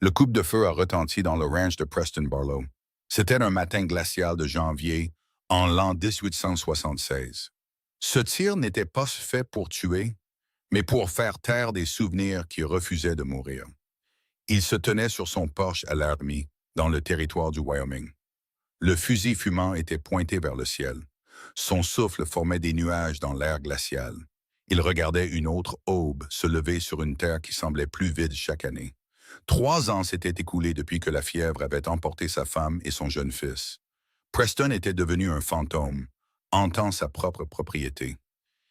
Le coup de feu a retenti dans le ranch de Preston Barlow. C'était un matin glacial de janvier en l'an 1876. Ce tir n'était pas fait pour tuer, mais pour faire taire des souvenirs qui refusaient de mourir. Il se tenait sur son porche à Laramie, dans le territoire du Wyoming. Le fusil fumant était pointé vers le ciel. Son souffle formait des nuages dans l'air glacial. Il regardait une autre aube se lever sur une terre qui semblait plus vide chaque année. 3 ans s'étaient écoulés depuis que la fièvre avait emporté sa femme et son jeune fils. Preston était devenu un fantôme, hantant sa propre propriété.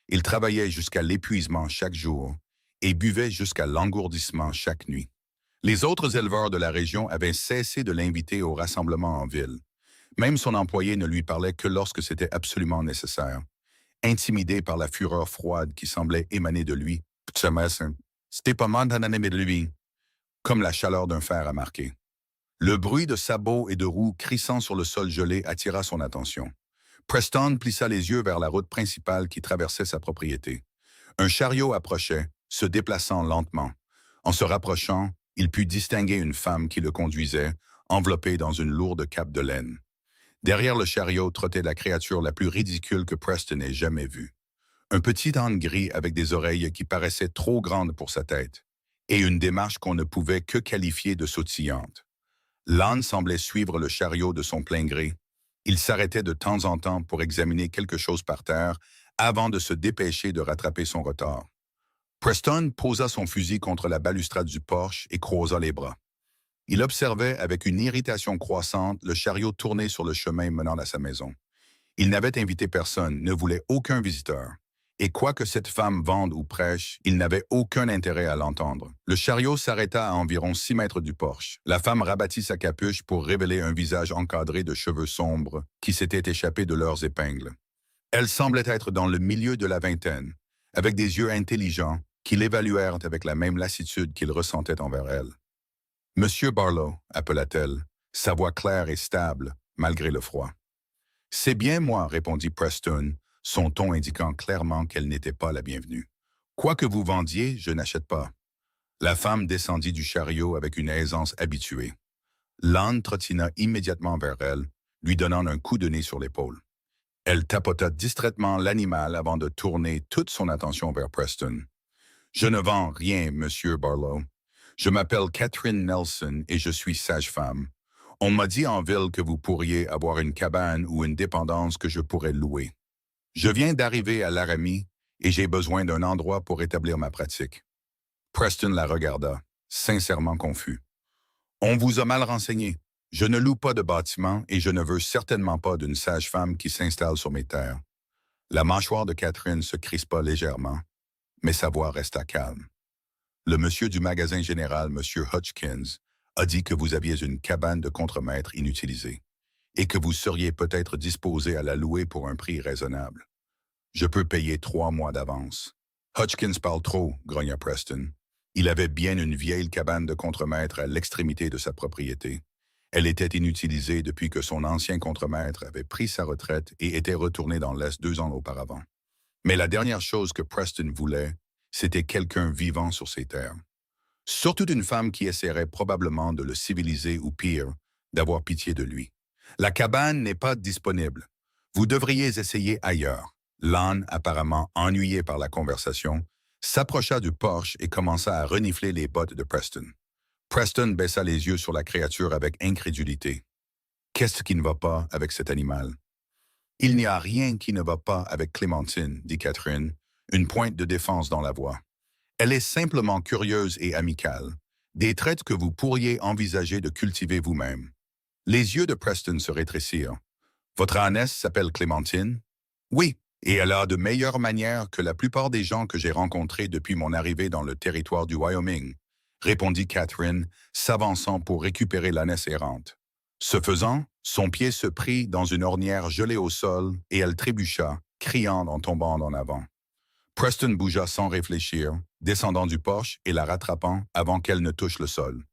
Il travaillait jusqu'à l'épuisement chaque jour et buvait jusqu'à l'engourdissement chaque nuit. Les autres éleveurs de la région avaient cessé de l'inviter au rassemblement en ville. Même son employé ne lui parlait que lorsque c'était absolument nécessaire. Intimidé par la fureur froide qui semblait émaner de lui, c'était pas mal de lui, comme la chaleur d'un fer à marquer. Le bruit de sabots et de roues crissant sur le sol gelé attira son attention. Preston plissa les yeux vers la route principale qui traversait sa propriété. Un chariot approchait, se déplaçant lentement. En se rapprochant, il put distinguer une femme qui le conduisait, enveloppée dans une lourde cape de laine. Derrière le chariot trottait la créature la plus ridicule que Preston ait jamais vue. Un petit âne gris avec des oreilles qui paraissaient trop grandes pour sa tête, et une démarche qu'on ne pouvait que qualifier de sautillante. L'âne semblait suivre le chariot de son plein gré. Il s'arrêtait de temps en temps pour examiner quelque chose par terre avant de se dépêcher de rattraper son retard. Preston posa son fusil contre la balustrade du porche et croisa les bras. Il observait avec une irritation croissante le chariot tourner sur le chemin menant à sa maison. Il n'avait invité personne, ne voulait aucun visiteur. Et quoi que cette femme vende ou prêche, il n'avait aucun intérêt à l'entendre. Le chariot s'arrêta à environ 6 mètres du porche. La femme rabattit sa capuche pour révéler un visage encadré de cheveux sombres qui s'étaient échappés de leurs épingles. Elle semblait être dans le milieu de la vingtaine, avec des yeux intelligents qui l'évaluèrent avec la même lassitude qu'il ressentait envers elle. « Monsieur Barlow », appela-t-elle, sa voix claire et stable, malgré le froid. « C'est bien moi », répondit Preston, son ton indiquant clairement qu'elle n'était pas la bienvenue. « Quoi que vous vendiez, je n'achète pas. » La femme descendit du chariot avec une aisance habituée. L'âne trottina immédiatement vers elle, lui donnant un coup de nez sur l'épaule. Elle tapota distraitement l'animal avant de tourner toute son attention vers Preston. « Je ne vends rien, Monsieur Barlow. Je m'appelle Catherine Nelson et je suis sage-femme. On m'a dit en ville que vous pourriez avoir une cabane ou une dépendance que je pourrais louer. Je viens d'arriver à Laramie et j'ai besoin d'un endroit pour établir ma pratique. » Preston la regarda, sincèrement confus. « On vous a mal renseigné. Je ne loue pas de bâtiment et je ne veux certainement pas d'une sage-femme qui s'installe sur mes terres. » La mâchoire de Catherine se crispa légèrement, mais sa voix resta calme. « Le monsieur du magasin général, monsieur Hutchkins, a dit que vous aviez une cabane de contremaître inutilisée et que vous seriez peut-être disposé à la louer pour un prix raisonnable. Je peux payer 3 mois d'avance. » « Hutchkins parle trop, » grogna Preston. Il avait bien une vieille cabane de contremaître à l'extrémité de sa propriété. Elle était inutilisée depuis que son ancien contremaître avait pris sa retraite et était retourné dans l'Est 2 ans auparavant. Mais la dernière chose que Preston voulait, c'était quelqu'un vivant sur ses terres. Surtout une femme qui essaierait probablement de le civiliser ou pire, d'avoir pitié de lui. « La cabane n'est pas disponible. Vous devriez essayer ailleurs. » L'âne, apparemment ennuyé par la conversation, s'approcha du porche et commença à renifler les bottes de Preston. Preston baissa les yeux sur la créature avec incrédulité. « Qu'est-ce qui ne va pas avec cet animal? »« Il n'y a rien qui ne va pas avec Clémentine, » dit Catherine, une pointe de défense dans la voix. « Elle est simplement curieuse et amicale, des traits que vous pourriez envisager de cultiver vous-même. » Les yeux de Preston se rétrécirent. « Votre ânesse s'appelle Clémentine? »« Oui, et elle a de meilleures manières que la plupart des gens que j'ai rencontrés depuis mon arrivée dans le territoire du Wyoming, » répondit Catherine, s'avançant pour récupérer l'ânesse errante. Ce faisant, son pied se prit dans une ornière gelée au sol et elle trébucha, criant en tombant en avant. Preston bougea sans réfléchir, descendant du porche et la rattrapant avant qu'elle ne touche le sol.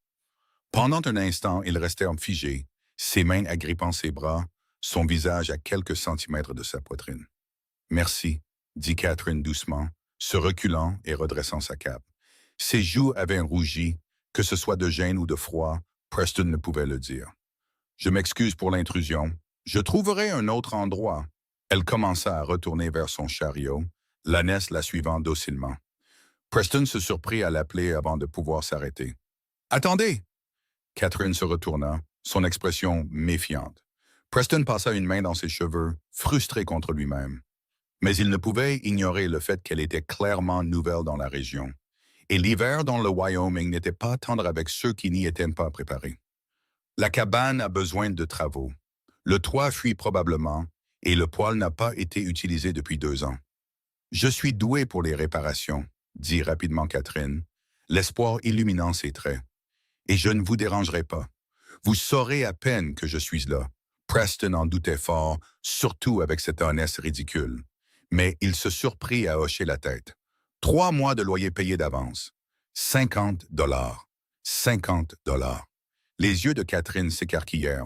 Pendant un instant, il restait figé, ses mains agrippant ses bras, son visage à quelques centimètres de sa poitrine. « Merci, » dit Catherine doucement, se reculant et redressant sa cape. Ses joues avaient rougi, Que ce soit de gêne ou de froid, Preston ne pouvait le dire. Je m'excuse pour l'intrusion. Je trouverai un autre endroit. Elle commença à retourner vers son chariot, l'ânesse la suivant docilement. Preston se surprit à l'appeler avant de pouvoir s'arrêter. « Attendez! » Catherine se retourna, son expression méfiante. Preston passa une main dans ses cheveux, frustré contre lui-même. Mais il ne pouvait ignorer le fait qu'elle était clairement nouvelle dans la région. Et l'hiver dans le Wyoming n'était pas tendre avec ceux qui n'y étaient pas préparés. La cabane a besoin de travaux. Le toit fuit probablement, et le poêle n'a pas été utilisé depuis 2 ans. Je suis doué pour les réparations, dit rapidement Catherine, l'espoir illuminant ses traits. Et je ne vous dérangerai pas. Vous saurez à peine que je suis là. Preston en doutait fort, surtout avec cette honnête ridicule. Mais il se surprit à hocher la tête. 3 mois de loyer payé d'avance. 50 $. 50 $. Les yeux de Catherine s'écarquillèrent.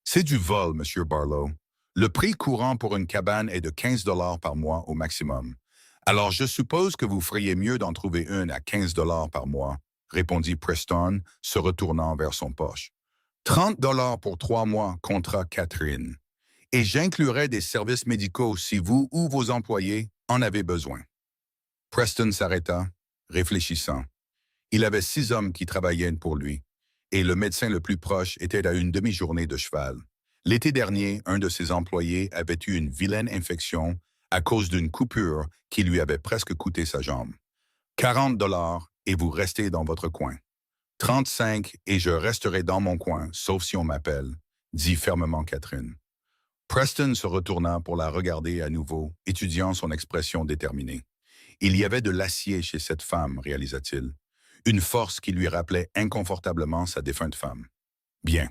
C'est du vol, Monsieur Barlow. Le prix courant pour une cabane est de 15 $ par mois au maximum. Alors je suppose que vous feriez mieux d'en trouver une à 15 $ par mois, répondit Preston, se retournant vers son poche. 30 $ pour 3 mois, contra Catherine. Et j'inclurai des services médicaux si vous ou vos employés en avez besoin. Preston s'arrêta, réfléchissant. Il avait 6 hommes qui travaillaient pour lui, et le médecin le plus proche était à une demi-journée de cheval. L'été dernier, un de ses employés avait eu une vilaine infection à cause d'une coupure qui lui avait presque coûté sa jambe. 40 $ et vous restez dans votre coin. 35 et je resterai dans mon coin, sauf si on m'appelle, dit fermement Catherine. Preston se retourna pour la regarder à nouveau, étudiant son expression déterminée. Il y avait de l'acier chez cette femme, réalisa-t-il. Une force qui lui rappelait inconfortablement sa défunte femme. Bien.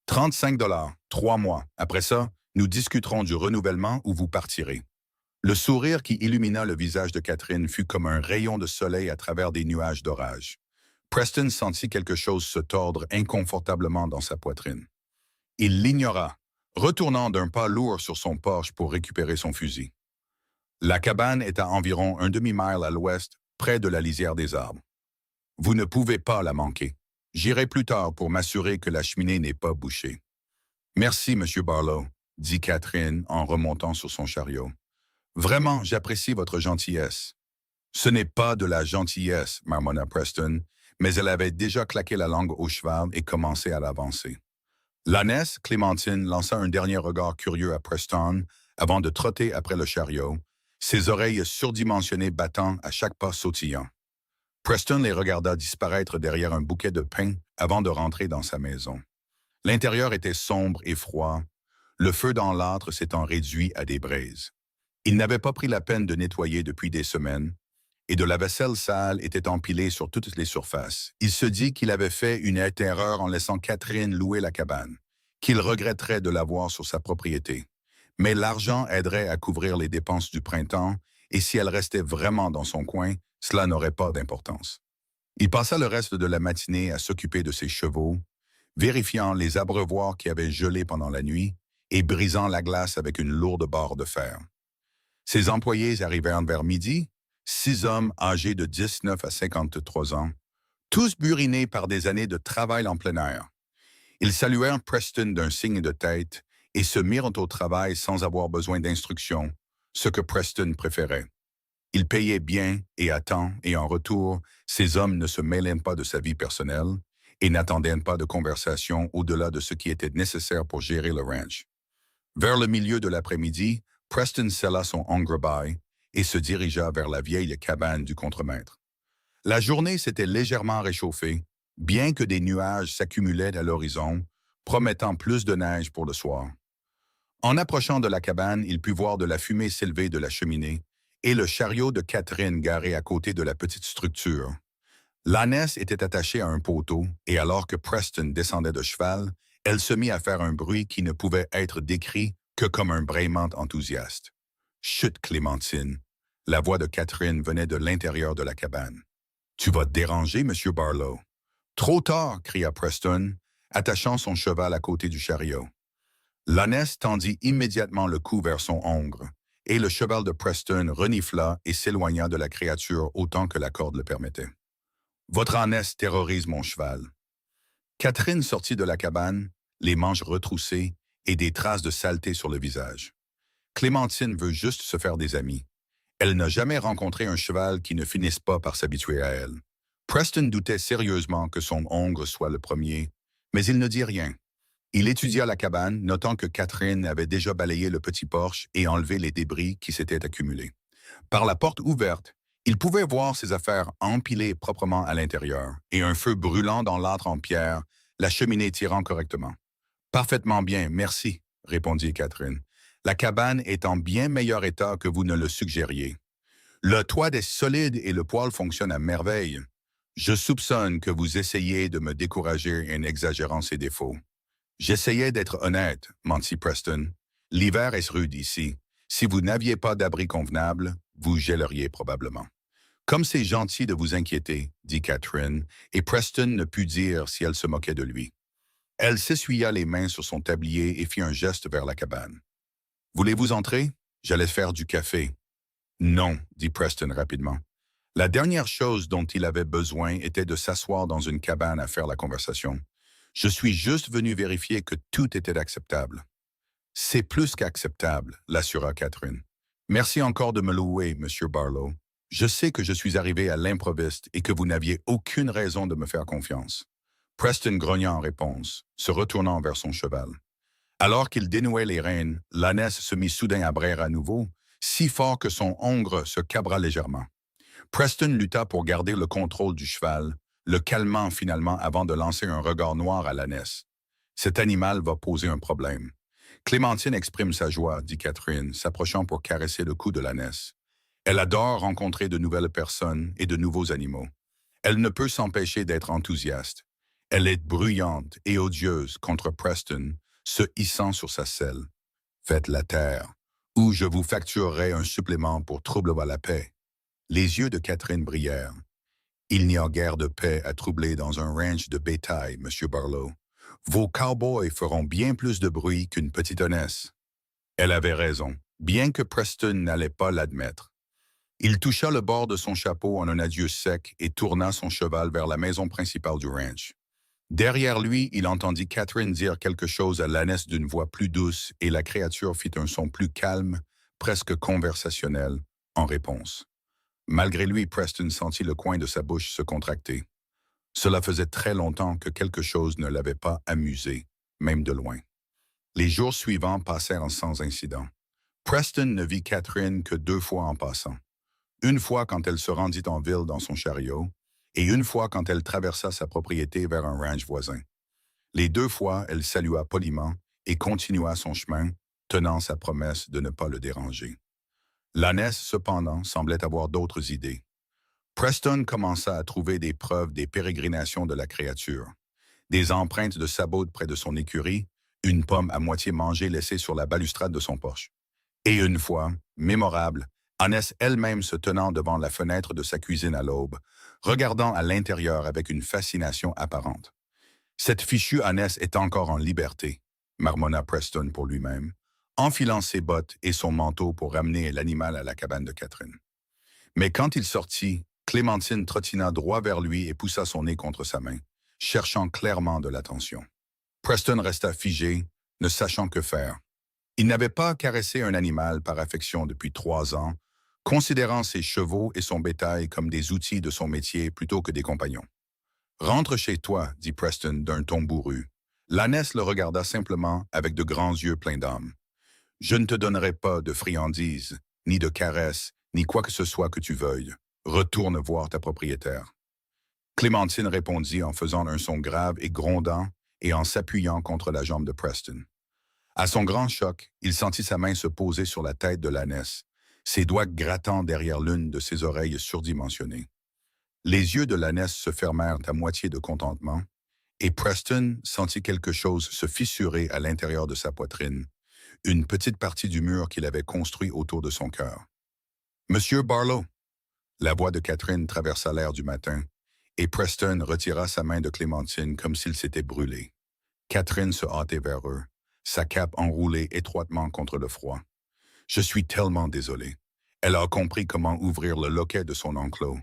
35 $, 3 mois. Après ça, nous discuterons du renouvellement ou vous partirez. Le sourire qui illumina le visage de Catherine fut comme un rayon de soleil à travers des nuages d'orage. Preston sentit quelque chose se tordre inconfortablement dans sa poitrine. Il l'ignora, retournant d'un pas lourd sur son porche pour récupérer son fusil. La cabane est à environ un demi-mile à l'ouest, près de la lisière des arbres. Vous ne pouvez pas la manquer. J'irai plus tard pour m'assurer que la cheminée n'est pas bouchée. Merci, Monsieur Barlow, dit Catherine en remontant sur son chariot. Vraiment, j'apprécie votre gentillesse. Ce n'est pas de la gentillesse, marmonna Preston, mais elle avait déjà claqué la langue au cheval et commencé à l'avancer. L'ânesse, Clémentine, lança un dernier regard curieux à Preston avant de trotter après le chariot, ses oreilles surdimensionnées battant à chaque pas sautillant. Preston les regarda disparaître derrière un bouquet de pins avant de rentrer dans sa maison. L'intérieur était sombre et froid, le feu dans l'âtre s'étant réduit à des braises. Il n'avait pas pris la peine de nettoyer depuis des semaines, et de la vaisselle sale était empilée sur toutes les surfaces. Il se dit qu'il avait fait une erreur en laissant Catherine louer la cabane, qu'il regretterait de l'avoir sur sa propriété. Mais l'argent aiderait à couvrir les dépenses du printemps, et si elle restait vraiment dans son coin, cela n'aurait pas d'importance. Il passa le reste de la matinée à s'occuper de ses chevaux, vérifiant les abreuvoirs qui avaient gelé pendant la nuit et brisant la glace avec une lourde barre de fer. Ses employés arrivèrent vers midi, 6 hommes âgés de 19 à 53 ans, tous burinés par des années de travail en plein air. Ils saluèrent Preston d'un signe de tête et se mirent au travail sans avoir besoin d'instructions, ce que Preston préférait. Il payait bien et à temps, et en retour, ces hommes ne se mêlaient pas de sa vie personnelle et n'attendaient pas de conversation au-delà de ce qui était nécessaire pour gérer le ranch. Vers le milieu de l'après-midi, Preston scella son engrebail et se dirigea vers la vieille cabane du contremaître. La journée s'était légèrement réchauffée, bien que des nuages s'accumulaient à l'horizon, promettant plus de neige pour le soir. En approchant de la cabane, il put voir de la fumée s'élever de la cheminée et le chariot de Catherine garé à côté de la petite structure. L'ânesse était attachée à un poteau, et alors que Preston descendait de cheval, elle se mit à faire un bruit qui ne pouvait être décrit que comme un braillement enthousiaste. « Chut, Clémentine !» La voix de Catherine venait de l'intérieur de la cabane. « Tu vas te déranger, Monsieur Barlow. »« Trop tard !» cria Preston, attachant son cheval à côté du chariot. L'ânesse tendit immédiatement le cou vers son hongre, et le cheval de Preston renifla et s'éloigna de la créature autant que la corde le permettait. Votre ânesse terrorise mon cheval. Catherine sortit de la cabane, les manches retroussées et des traces de saleté sur le visage. Clémentine veut juste se faire des amis. Elle n'a jamais rencontré un cheval qui ne finisse pas par s'habituer à elle. Preston doutait sérieusement que son hongre soit le premier, mais il ne dit rien. Il étudia la cabane, notant que Catherine avait déjà balayé le petit porche et enlevé les débris qui s'étaient accumulés. Par la porte ouverte, il pouvait voir ses affaires empilées proprement à l'intérieur et un feu brûlant dans l'âtre en pierre, la cheminée tirant correctement. « Parfaitement bien, merci », répondit Catherine. « La cabane est en bien meilleur état que vous ne le suggériez. Le toit est solide et le poêle fonctionne à merveille. Je soupçonne que vous essayez de me décourager en exagérant ses défauts. » « J'essayais d'être honnête, » mentit Preston. « L'hiver est rude ici. Si vous n'aviez pas d'abri convenable, vous gèleriez probablement. » « Comme c'est gentil de vous inquiéter, » dit Catherine, et Preston ne put dire si elle se moquait de lui. Elle s'essuya les mains sur son tablier et fit un geste vers la cabane. « Voulez-vous entrer? J'allais faire du café. »« Non, » dit Preston rapidement. La dernière chose dont il avait besoin était de s'asseoir dans une cabane à faire la conversation. « Je suis juste venu vérifier que tout était acceptable. »« C'est plus qu'acceptable, » l'assura Catherine. « Merci encore de me louer, Monsieur Barlow. Je sais que je suis arrivé à l'improviste et que vous n'aviez aucune raison de me faire confiance. » Preston grogna en réponse, se retournant vers son cheval. Alors qu'il dénouait les rênes, l'ânesse se mit soudain à braire à nouveau, si fort que son hongre se cabra légèrement. Preston lutta pour garder le contrôle du cheval, le calmant finalement avant de lancer un regard noir à l'ânesse. « Cet animal va poser un problème. »« Clémentine exprime sa joie, » dit Catherine, s'approchant pour caresser le cou de l'ânesse. Elle adore rencontrer de nouvelles personnes et de nouveaux animaux. Elle ne peut s'empêcher d'être enthousiaste. Elle est bruyante et odieuse contre Preston, se hissant sur sa selle. « Faites la terre, ou je vous facturerai un supplément pour trouble à la paix. » Les yeux de Catherine brillèrent. « Il n'y a guère de paix à troubler dans un ranch de bétail, Monsieur Barlow. Vos cow-boys feront bien plus de bruit qu'une petite ânesse. » Elle avait raison, bien que Preston n'allait pas l'admettre. Il toucha le bord de son chapeau en un adieu sec et tourna son cheval vers la maison principale du ranch. Derrière lui, il entendit Catherine dire quelque chose à l'ânesse d'une voix plus douce et la créature fit un son plus calme, presque conversationnel, en réponse. Malgré lui, Preston sentit le coin de sa bouche se contracter. Cela faisait très longtemps que quelque chose ne l'avait pas amusé, même de loin. Les jours suivants passèrent sans incident. Preston ne vit Catherine que 2 fois en passant. Une fois quand elle se rendit en ville dans son chariot, et une fois quand elle traversa sa propriété vers un ranch voisin. Les 2 fois, elle salua poliment et continua son chemin, tenant sa promesse de ne pas le déranger. L'ânesse, cependant, semblait avoir d'autres idées. Preston commença à trouver des preuves des pérégrinations de la créature. Des empreintes de sabots près de son écurie, une pomme à moitié mangée laissée sur la balustrade de son porche. Et une fois, mémorable, Ânesse elle-même se tenant devant la fenêtre de sa cuisine à l'aube, regardant à l'intérieur avec une fascination apparente. « Cette fichue Ânesse est encore en liberté », marmonna Preston pour lui-même, enfilant ses bottes et son manteau pour ramener l'animal à la cabane de Catherine. Mais quand il sortit, Clémentine trottina droit vers lui et poussa son nez contre sa main, cherchant clairement de l'attention. Preston resta figé, ne sachant que faire. Il n'avait pas caressé un animal par affection depuis 3 ans, considérant ses chevaux et son bétail comme des outils de son métier plutôt que des compagnons. « Rentre chez toi, » dit Preston d'un ton bourru. L'ânesse le regarda simplement avec de grands yeux pleins d'âme. « Je ne te donnerai pas de friandises, ni de caresses, ni quoi que ce soit que tu veuilles. Retourne voir ta propriétaire. » Clémentine répondit en faisant un son grave et grondant et en s'appuyant contre la jambe de Preston. À son grand choc, il sentit sa main se poser sur la tête de l'ânesse, ses doigts grattant derrière l'une de ses oreilles surdimensionnées. Les yeux de l'ânesse se fermèrent à moitié de contentement, et Preston sentit quelque chose se fissurer à l'intérieur de sa poitrine, une petite partie du mur qu'il avait construit autour de son cœur. « Monsieur Barlow !» La voix de Catherine traversa l'air du matin, et Preston retira sa main de Clémentine comme s'il s'était brûlé. Catherine se hâtait vers eux, sa cape enroulée étroitement contre le froid. « Je suis tellement désolé. Elle a compris comment ouvrir le loquet de son enclos.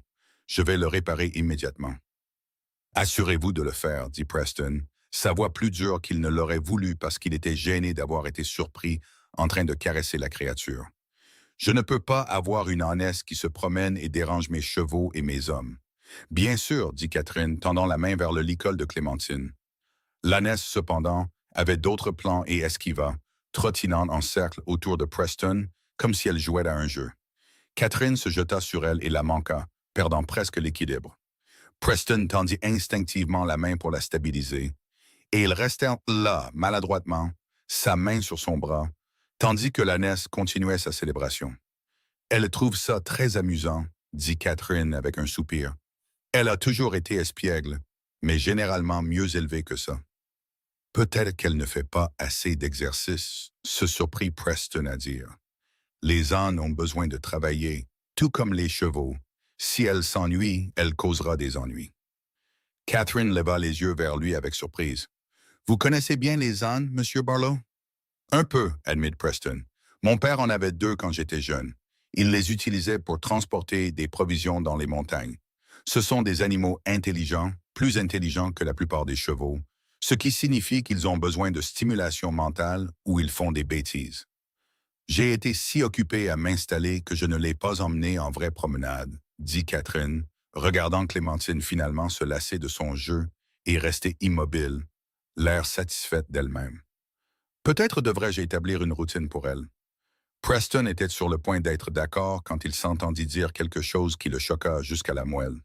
Je vais le réparer immédiatement. » Assurez-vous de le faire, dit Preston, sa voix plus dure qu'il ne l'aurait voulu parce qu'il était gêné d'avoir été surpris en train de caresser la créature. Je ne peux pas avoir une ânesse qui se promène et dérange mes chevaux et mes hommes. Bien sûr, dit Catherine, tendant la main vers le licol de Clémentine. L'ânesse, cependant, avait d'autres plans et esquiva, trottinant en cercle autour de Preston, comme si elle jouait à un jeu. Catherine se jeta sur elle et la manqua, perdant presque l'équilibre. Preston tendit instinctivement la main pour la stabiliser, et il restait là, maladroitement, sa main sur son bras, tandis que l'ânesse continuait sa célébration. Elle trouve ça très amusant, dit Catherine avec un soupir. Elle a toujours été espiègle, mais généralement mieux élevée que ça. Peut-être qu'elle ne fait pas assez d'exercice, se surprit Preston à dire. Les ânes ont besoin de travailler, tout comme les chevaux. Si elle s'ennuie, elle causera des ennuis. Catherine leva les yeux vers lui avec surprise. Vous connaissez bien les ânes, Monsieur Barlow? Un peu, admit Preston. Mon père en avait 2 quand j'étais jeune. Il les utilisait pour transporter des provisions dans les montagnes. Ce sont des animaux intelligents, plus intelligents que la plupart des chevaux, ce qui signifie qu'ils ont besoin de stimulation mentale ou ils font des bêtises. J'ai été si occupé à m'installer que je ne l'ai pas emmené en vraie promenade, dit Catherine, regardant Clémentine finalement se lasser de son jeu et rester immobile, l'air satisfaite d'elle-même. Peut-être devrais-je établir une routine pour elle. Preston était sur le point d'être d'accord quand il s'entendit dire quelque chose qui le choqua jusqu'à la moelle.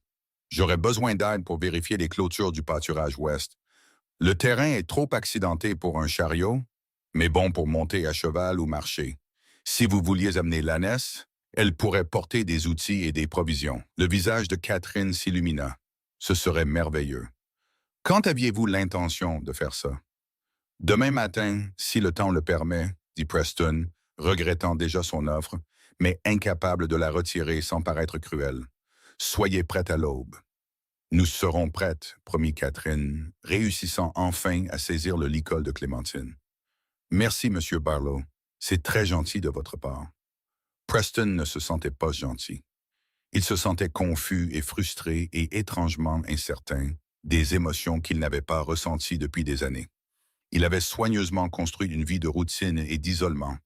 J'aurais besoin d'aide pour vérifier les clôtures du pâturage ouest. Le terrain est trop accidenté pour un chariot, mais bon pour monter à cheval ou marcher. Si vous vouliez amener l'ânesse, elle pourrait porter des outils et des provisions. Le visage de Catherine s'illumina. Ce serait merveilleux. Quand aviez-vous l'intention de faire ça? Demain matin, si le temps le permet, dit Preston, regrettant déjà son offre, mais incapable de la retirer sans paraître cruel. Soyez prête à l'aube. Nous serons prêtes, promit Catherine, réussissant enfin à saisir le licol de Clémentine. Merci, Monsieur Barlow. C'est très gentil de votre part. Preston ne se sentait pas gentil. Il se sentait confus et frustré et étrangement incertain, des émotions qu'il n'avait pas ressenties depuis des années. Il avait soigneusement construit une vie de routine et d'isolement,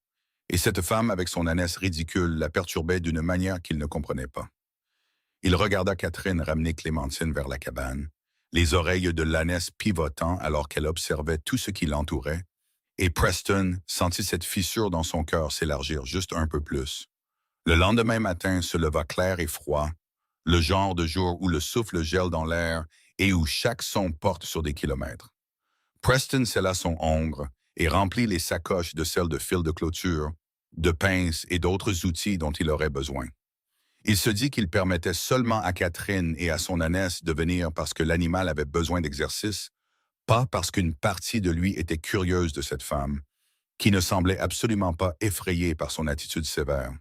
et cette femme avec son ânesse ridicule la perturbait d'une manière qu'il ne comprenait pas. Il regarda Catherine ramener Clémentine vers la cabane, les oreilles de l'ânesse pivotant alors qu'elle observait tout ce qui l'entourait, et Preston sentit cette fissure dans son cœur s'élargir juste un peu plus. Le lendemain matin se leva clair et froid, le genre de jour où le souffle gèle dans l'air et où chaque son porte sur des kilomètres. Preston scella son hongre et remplit les sacoches de celles de fil de clôture, de pinces et d'autres outils dont il aurait besoin. Il se dit qu'il permettait seulement à Catherine et à son ânesse de venir parce que l'animal avait besoin d'exercice, pas parce qu'une partie de lui était curieuse de cette femme, qui ne semblait absolument pas effrayée par son attitude sévère.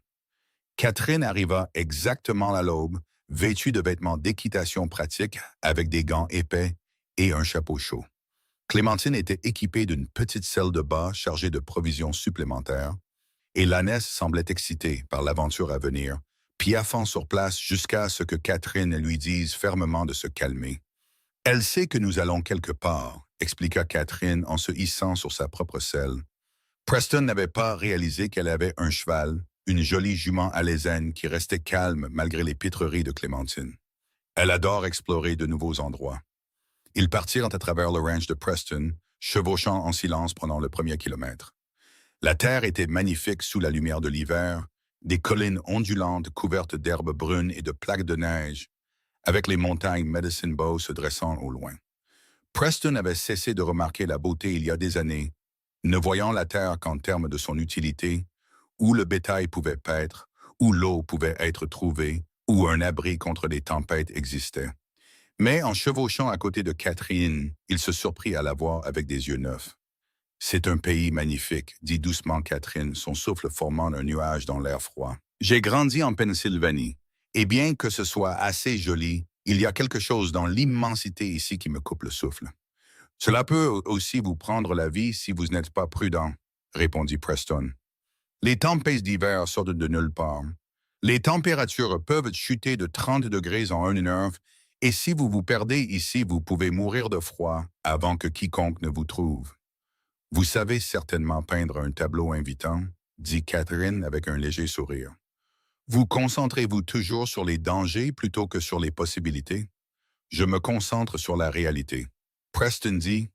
Catherine arriva exactement à l'aube, vêtue de vêtements d'équitation pratiques avec des gants épais et un chapeau chaud. Clémentine était équipée d'une petite selle de bas chargée de provisions supplémentaires, et l'ânesse semblait excitée par l'aventure à venir, piaffant sur place jusqu'à ce que Catherine lui dise fermement de se calmer. « Elle sait que nous allons quelque part », expliqua Catherine en se hissant sur sa propre selle. Preston n'avait pas réalisé qu'elle avait un cheval, une jolie jument alezane qui restait calme malgré les pitreries de Clémentine. Elle adore explorer de nouveaux endroits. Ils partirent à travers le ranch de Preston, chevauchant en silence pendant le premier kilomètre. La terre était magnifique sous la lumière de l'hiver, des collines ondulantes couvertes d'herbes brunes et de plaques de neige, avec les montagnes Medicine Bow se dressant au loin. Preston avait cessé de remarquer la beauté il y a des années, ne voyant la terre qu'en termes de son utilité, où le bétail pouvait paître, où l'eau pouvait être trouvée, où un abri contre les tempêtes existait. Mais en chevauchant à côté de Catherine, il se surprit à la voir avec des yeux neufs. « C'est un pays magnifique », dit doucement Catherine, son souffle formant un nuage dans l'air froid. « J'ai grandi en Pennsylvanie. Et bien que ce soit assez joli, il y a quelque chose dans l'immensité ici qui me coupe le souffle. Cela peut aussi vous prendre la vie si vous n'êtes pas prudent, répondit Preston. Les tempêtes d'hiver sortent de nulle part. Les températures peuvent chuter de 30 degrés en une heure Et si vous vous perdez ici, vous pouvez mourir de froid avant que quiconque ne vous trouve. Vous savez certainement peindre un tableau invitant, dit Catherine avec un léger sourire. Vous concentrez-vous toujours sur les dangers plutôt que sur les possibilités? Je me concentre sur la réalité. Preston dit,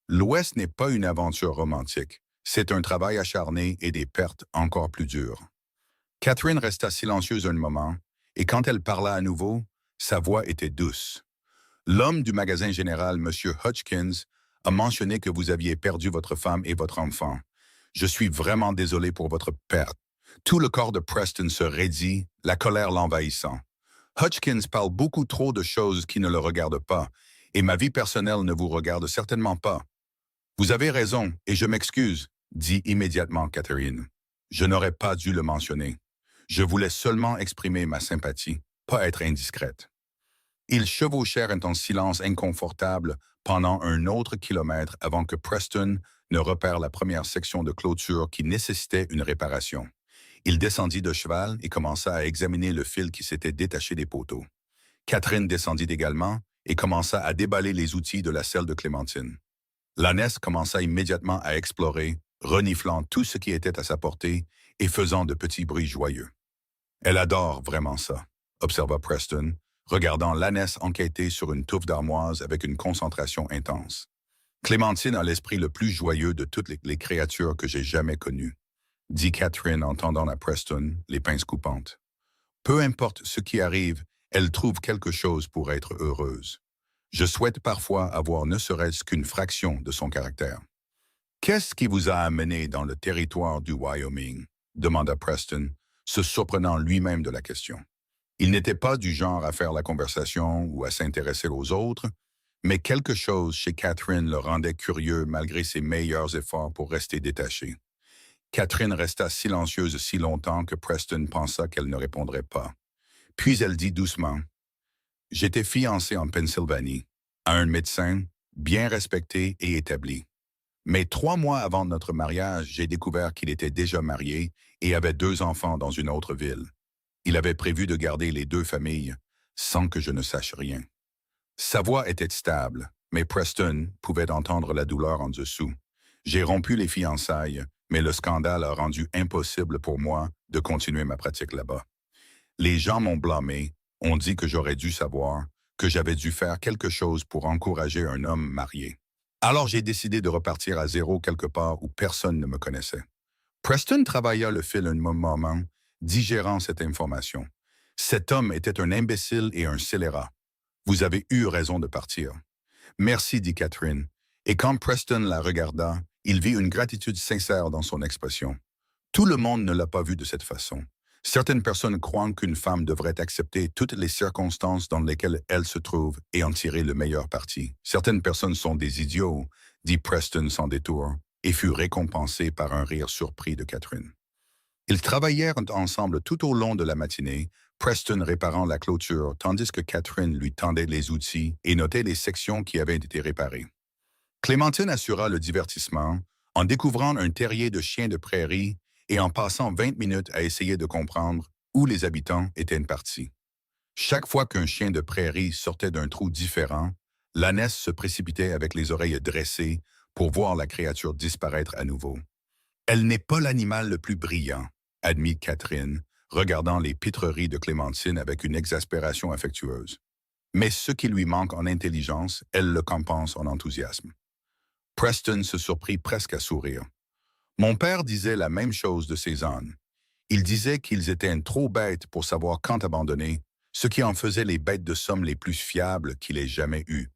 l'Ouest n'est pas une aventure romantique. C'est un travail acharné et des pertes encore plus dures. Catherine resta silencieuse un moment, et quand elle parla à nouveau, sa voix était douce. L'homme du magasin général, M. Hutchkins, a mentionné que vous aviez perdu votre femme et votre enfant. Je suis vraiment désolé pour votre perte. Tout le corps de Preston se raidit, la colère l'envahissant. Hutchkins parle beaucoup trop de choses qui ne le regardent pas, et ma vie personnelle ne vous regarde certainement pas. Vous avez raison, et je m'excuse, dit immédiatement Catherine. Je n'aurais pas dû le mentionner. Je voulais seulement exprimer ma sympathie, pas être indiscrète. Ils chevauchèrent en silence inconfortable pendant un autre kilomètre avant que Preston ne repère la première section de clôture qui nécessitait une réparation. Il descendit de cheval et commença à examiner le fil qui s'était détaché des poteaux. Catherine descendit également et commença à déballer les outils de la selle de Clémentine. L'ânesse commença immédiatement à explorer, reniflant tout ce qui était à sa portée et faisant de petits bruits joyeux. « Elle adore vraiment ça », observa Preston, regardant l'ânesse enquêter sur une touffe d'armoise avec une concentration intense. « Clémentine a l'esprit le plus joyeux de toutes les créatures que j'ai jamais connues, » dit Catherine en tendant à Preston les pinces coupantes. « Peu importe ce qui arrive, elle trouve quelque chose pour être heureuse. Je souhaite parfois avoir ne serait-ce qu'une fraction de son caractère. »« Qu'est-ce qui vous a amené dans le territoire du Wyoming ?» demanda Preston, se surprenant lui-même de la question. Il n'était pas du genre à faire la conversation ou à s'intéresser aux autres, mais quelque chose chez Catherine le rendait curieux malgré ses meilleurs efforts pour rester détaché. Catherine resta silencieuse si longtemps que Preston pensa qu'elle ne répondrait pas. Puis elle dit doucement, « J'étais fiancée en Pennsylvanie, à un médecin bien respecté et établi. Mais 3 mois avant notre mariage, j'ai découvert qu'il était déjà marié et avait 2 enfants dans une autre ville. Il avait prévu de garder les 2 familles, sans que je ne sache rien. » Sa voix était stable, mais Preston pouvait entendre la douleur en dessous. J'ai rompu les fiançailles, mais le scandale a rendu impossible pour moi de continuer ma pratique là-bas. Les gens m'ont blâmé, ont dit que j'aurais dû savoir, que j'avais dû faire quelque chose pour encourager un homme marié. Alors j'ai décidé de repartir à zéro quelque part où personne ne me connaissait. Preston travailla le fil un moment, digérant cette information. Cet homme était un imbécile et un scélérat. Vous avez eu raison de partir. Merci, dit Catherine. Et quand Preston la regarda, il vit une gratitude sincère dans son expression. Tout le monde ne l'a pas vu de cette façon. Certaines personnes croient qu'une femme devrait accepter toutes les circonstances dans lesquelles elle se trouve et en tirer le meilleur parti. Certaines personnes sont des idiots, dit Preston sans détour, et fut récompensé par un rire surpris de Catherine. Ils travaillèrent ensemble tout au long de la matinée, Preston réparant la clôture tandis que Catherine lui tendait les outils et notait les sections qui avaient été réparées. Clémentine assura le divertissement en découvrant un terrier de chiens de prairie et en passant 20 minutes à essayer de comprendre où les habitants étaient partis. Chaque fois qu'un chien de prairie sortait d'un trou différent, l'ânesse se précipitait avec les oreilles dressées pour voir la créature disparaître à nouveau. « Elle n'est pas l'animal le plus brillant », admit Catherine, regardant les pitreries de Clémentine avec une exaspération affectueuse. Mais ce qui lui manque en intelligence, elle le compense en enthousiasme. Preston se surprit presque à sourire. Mon père disait la même chose de ses ânes. Il disait qu'ils étaient trop bêtes pour savoir quand abandonner, ce qui en faisait les bêtes de somme les plus fiables qu'il ait jamais eues.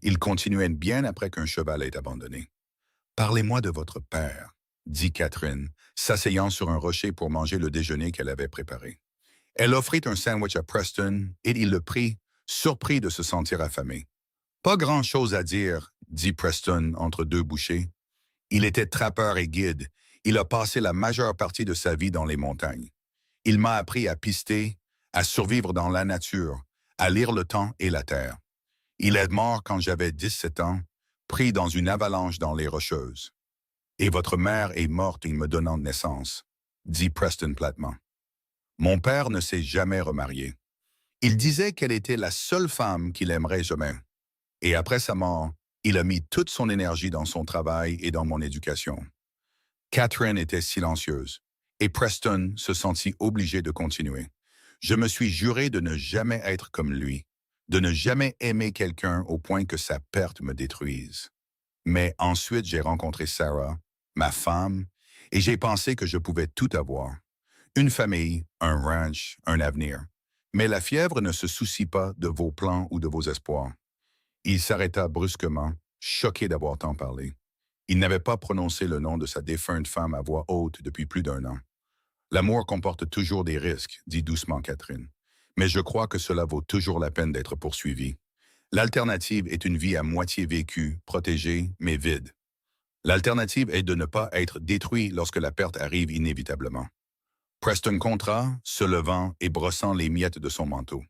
Ils continuaient bien après qu'un cheval ait abandonné. « Parlez-moi de votre père », dit Catherine, s'asseyant sur un rocher pour manger le déjeuner qu'elle avait préparé. Elle offrit un sandwich à Preston et il le prit, surpris de se sentir affamé. « Pas grand-chose à dire », dit Preston entre 2 bouchées. Il était trappeur et guide. Il a passé la majeure partie de sa vie dans les montagnes. Il m'a appris à pister, à survivre dans la nature, à lire le temps et la terre. Il est mort quand j'avais 17 ans, pris dans une avalanche dans les Rocheuses. Et votre mère est morte en me donnant naissance, dit Preston platement. Mon père ne s'est jamais remarié. Il disait qu'elle était la seule femme qu'il aimerait jamais. Et après sa mort, il a mis toute son énergie dans son travail et dans mon éducation. Catherine était silencieuse, et Preston se sentit obligé de continuer. Je me suis juré de ne jamais être comme lui, de ne jamais aimer quelqu'un au point que sa perte me détruise. Mais ensuite, j'ai rencontré Sarah, ma femme, et j'ai pensé que je pouvais tout avoir. Une famille, un ranch, un avenir. Mais la fièvre ne se soucie pas de vos plans ou de vos espoirs. Il s'arrêta brusquement, choqué d'avoir tant parlé. Il n'avait pas prononcé le nom de sa défunte femme à voix haute depuis plus d'un an. L'amour comporte toujours des risques, dit doucement Catherine. Mais je crois que cela vaut toujours la peine d'être poursuivi. L'alternative est une vie à moitié vécue, protégée, mais vide. L'alternative est de ne pas être détruit lorsque la perte arrive inévitablement. Preston compta, se levant et brossant les miettes de son manteau.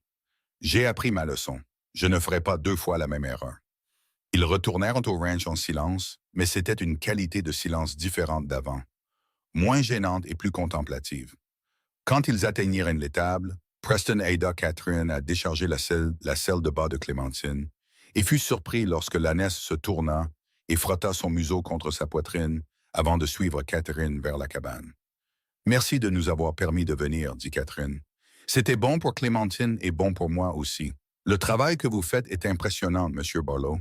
J'ai appris ma leçon. Je ne ferai pas deux fois la même erreur. Ils retournèrent au ranch en silence, mais c'était une qualité de silence différente d'avant, moins gênante et plus contemplative. Quand ils atteignirent l'étable, Preston aida Catherine à décharger la selle de bas de Clémentine et fut surpris lorsque l'ânesse se tourna et frotta son museau contre sa poitrine avant de suivre Catherine vers la cabane. « Merci de nous avoir permis de venir, » dit Catherine. « C'était bon pour Clémentine et bon pour moi aussi. Le travail que vous faites est impressionnant, Monsieur Barlow.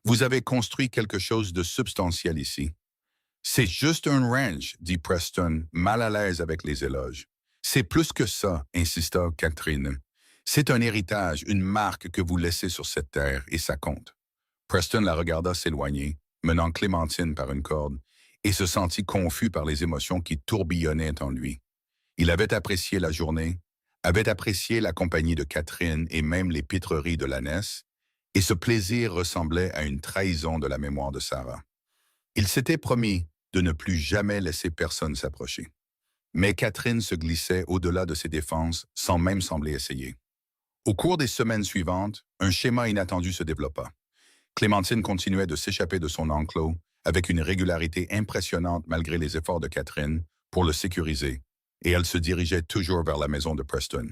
Vous avez construit quelque chose de substantiel ici. » « C'est juste un ranch, » dit Preston, mal à l'aise avec les éloges. « C'est plus que ça, » insista Catherine. « C'est un héritage, une marque que vous laissez sur cette terre, et ça compte. » Preston la regarda s'éloigner, menant Clémentine par une corde, et se sentit confus par les émotions qui tourbillonnaient en lui. Il avait apprécié la journée, avait apprécié la compagnie de Catherine et même les pitreries de l'ânesse, et ce plaisir ressemblait à une trahison de la mémoire de Sarah. Il s'était promis de ne plus jamais laisser personne s'approcher. Mais Catherine se glissait au-delà de ses défenses sans même sembler essayer. Au cours des semaines suivantes, un schéma inattendu se développa. Clémentine continuait de s'échapper de son enclos avec une régularité impressionnante malgré les efforts de Catherine pour le sécuriser, et elle se dirigeait toujours vers la maison de Preston.